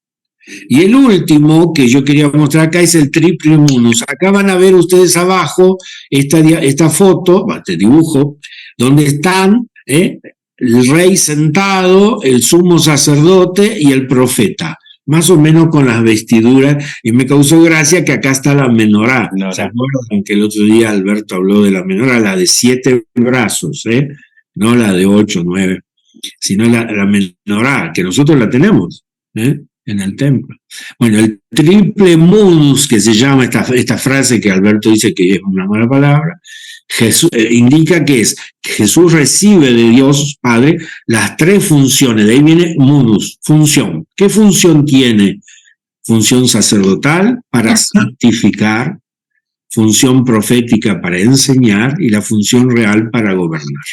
Y el último que yo quería mostrar acá es el triple munus. Acá van a ver ustedes abajo esta foto, este dibujo, donde están el rey sentado, el sumo sacerdote y el profeta, más o menos con las vestiduras, y me causó gracia que acá está la menorá. ¿Se acuerdan que el otro día Alberto habló de la menorá, la de 7 brazos, no la de 8, 9? Sino la menorá, que nosotros la tenemos en el templo. Bueno, el triple munus, que se llama esta frase que Alberto dice que es una mala palabra, indica que Jesús recibe de Dios Padre las 3 funciones, de ahí viene munus, función. ¿Qué función tiene? Función sacerdotal para santificar, función profética para enseñar y la función real para gobernar.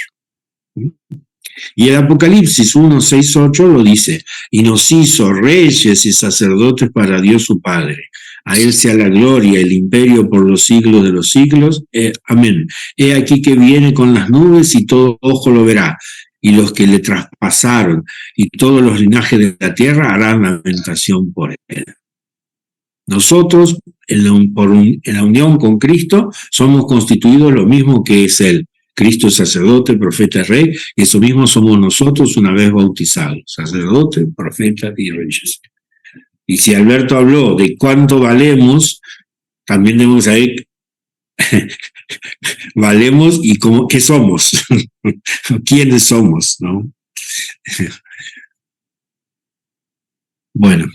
Y el Apocalipsis 1, 6, 8 lo dice, y nos hizo reyes y sacerdotes para Dios su Padre. A él sea la gloria, el imperio por los siglos de los siglos. Amén. He aquí que viene con las nubes y todo ojo lo verá. Y los que le traspasaron y todos los linajes de la tierra harán lamentación por él. Nosotros, en la unión con Cristo, somos constituidos lo mismo que es Él. Cristo es sacerdote, profeta, rey, y eso mismo somos nosotros una vez bautizados, sacerdote, profeta y reyes. Y si Alberto habló de cuánto valemos, también debemos saber valemos y qué somos, quiénes somos, ¿no? Bueno,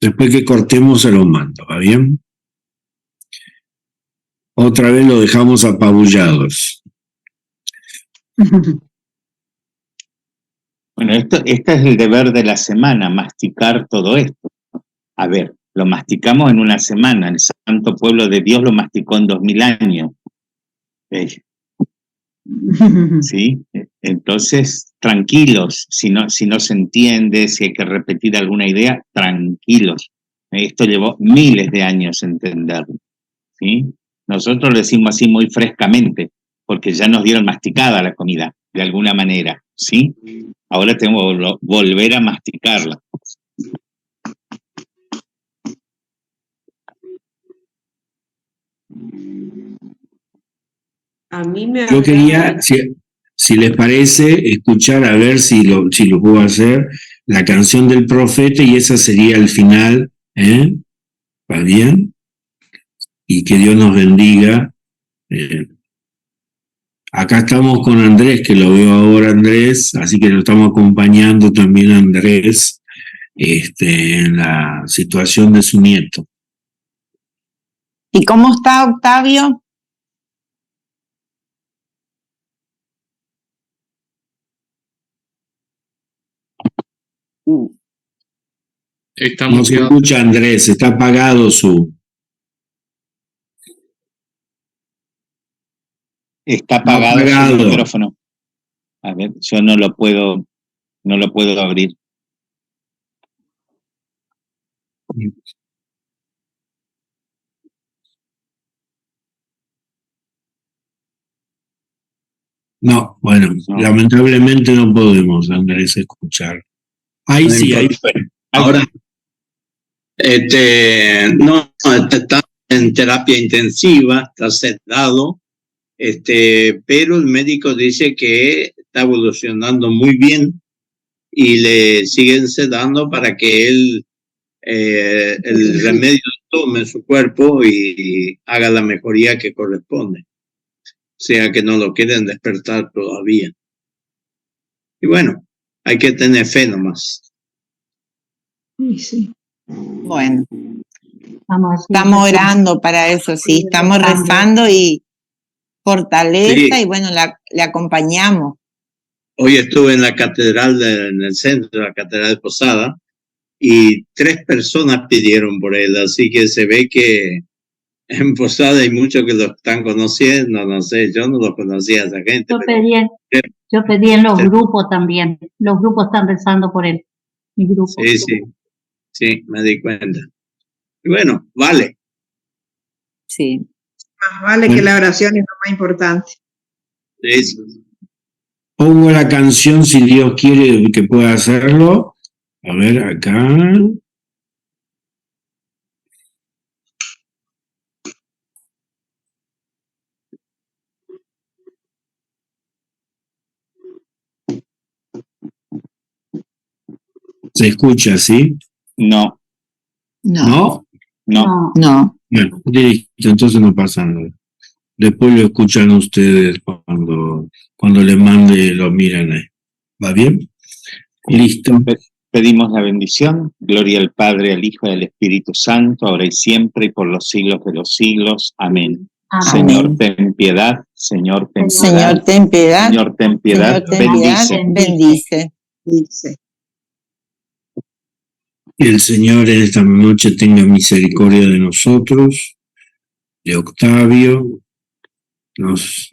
después que cortemos se los mando, ¿va bien? Otra vez lo dejamos apabullados. Bueno, este es el deber de la semana, masticar todo esto. A ver, lo masticamos en una semana, el santo pueblo de Dios lo masticó en 2000 años. ¿Sí? Entonces, tranquilos, si no se entiende, si hay que repetir alguna idea, tranquilos. Esto llevó miles de años entenderlo. ¿Sí? Nosotros lo decimos así muy frescamente, porque ya nos dieron masticada la comida, de alguna manera. ¿Sí? Ahora tenemos que volver a masticarla. A mí me Yo quería, si les parece, escuchar a ver si lo puedo hacer, la canción del profeta, y esa sería el final, ¿eh? ¿Va bien? Y que Dios nos bendiga. Acá estamos con Andrés, que lo veo ahora, Andrés, así que lo estamos acompañando también a Andrés en la situación de su nieto. ¿Y cómo está Octavio? No se escucha, Andrés, está apagado su... Está apagado su micrófono. A ver, yo no lo puedo abrir. No, bueno, no. Lamentablemente no podemos, Andrés, escuchar. Ahí sí, ahí fue. Ahora, no, está en terapia intensiva, está sedado, pero el médico dice que está evolucionando muy bien y le siguen sedando para que él el remedio tome en su cuerpo y haga la mejoría que corresponde. O sea que no lo quieren despertar todavía. Y bueno, hay que tener fe nomás. Sí. Bueno, estamos orando para eso, sí, estamos rezando y fortaleza, sí. Y bueno, le acompañamos. Hoy estuve en la catedral, en el centro de la catedral de Posada, y 3 personas pidieron por él, así que se ve que en Posada hay muchos que lo están conociendo, no sé, yo no lo conocía a esa gente. Yo pedí en los grupos también, los grupos están rezando por él, mi grupo. Sí, me di cuenta. Y bueno, vale. Sí. Más vale que la oración es lo más importante. Sí. Pongo la canción, si Dios quiere que pueda hacerlo. A ver, acá. ¿Se escucha, sí? No. ¿No? No. Bueno, listo, entonces no pasa nada. Después lo escuchan ustedes cuando le mande, lo miran ahí. ¿Va bien? Listo. Pedimos la bendición. Gloria al Padre, al Hijo y al Espíritu Santo, ahora y siempre y por los siglos de los siglos. Amén. Amén. Señor, ten piedad. Señor, ten piedad. Señor, ten piedad. Señor, ten piedad. Bendice. Que el Señor en esta noche tenga misericordia de nosotros, de Octavio, nos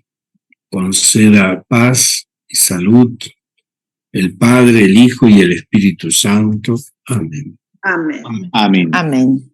conceda paz y salud el Padre, el Hijo y el Espíritu Santo. Amén. Amén. Amén. Amén.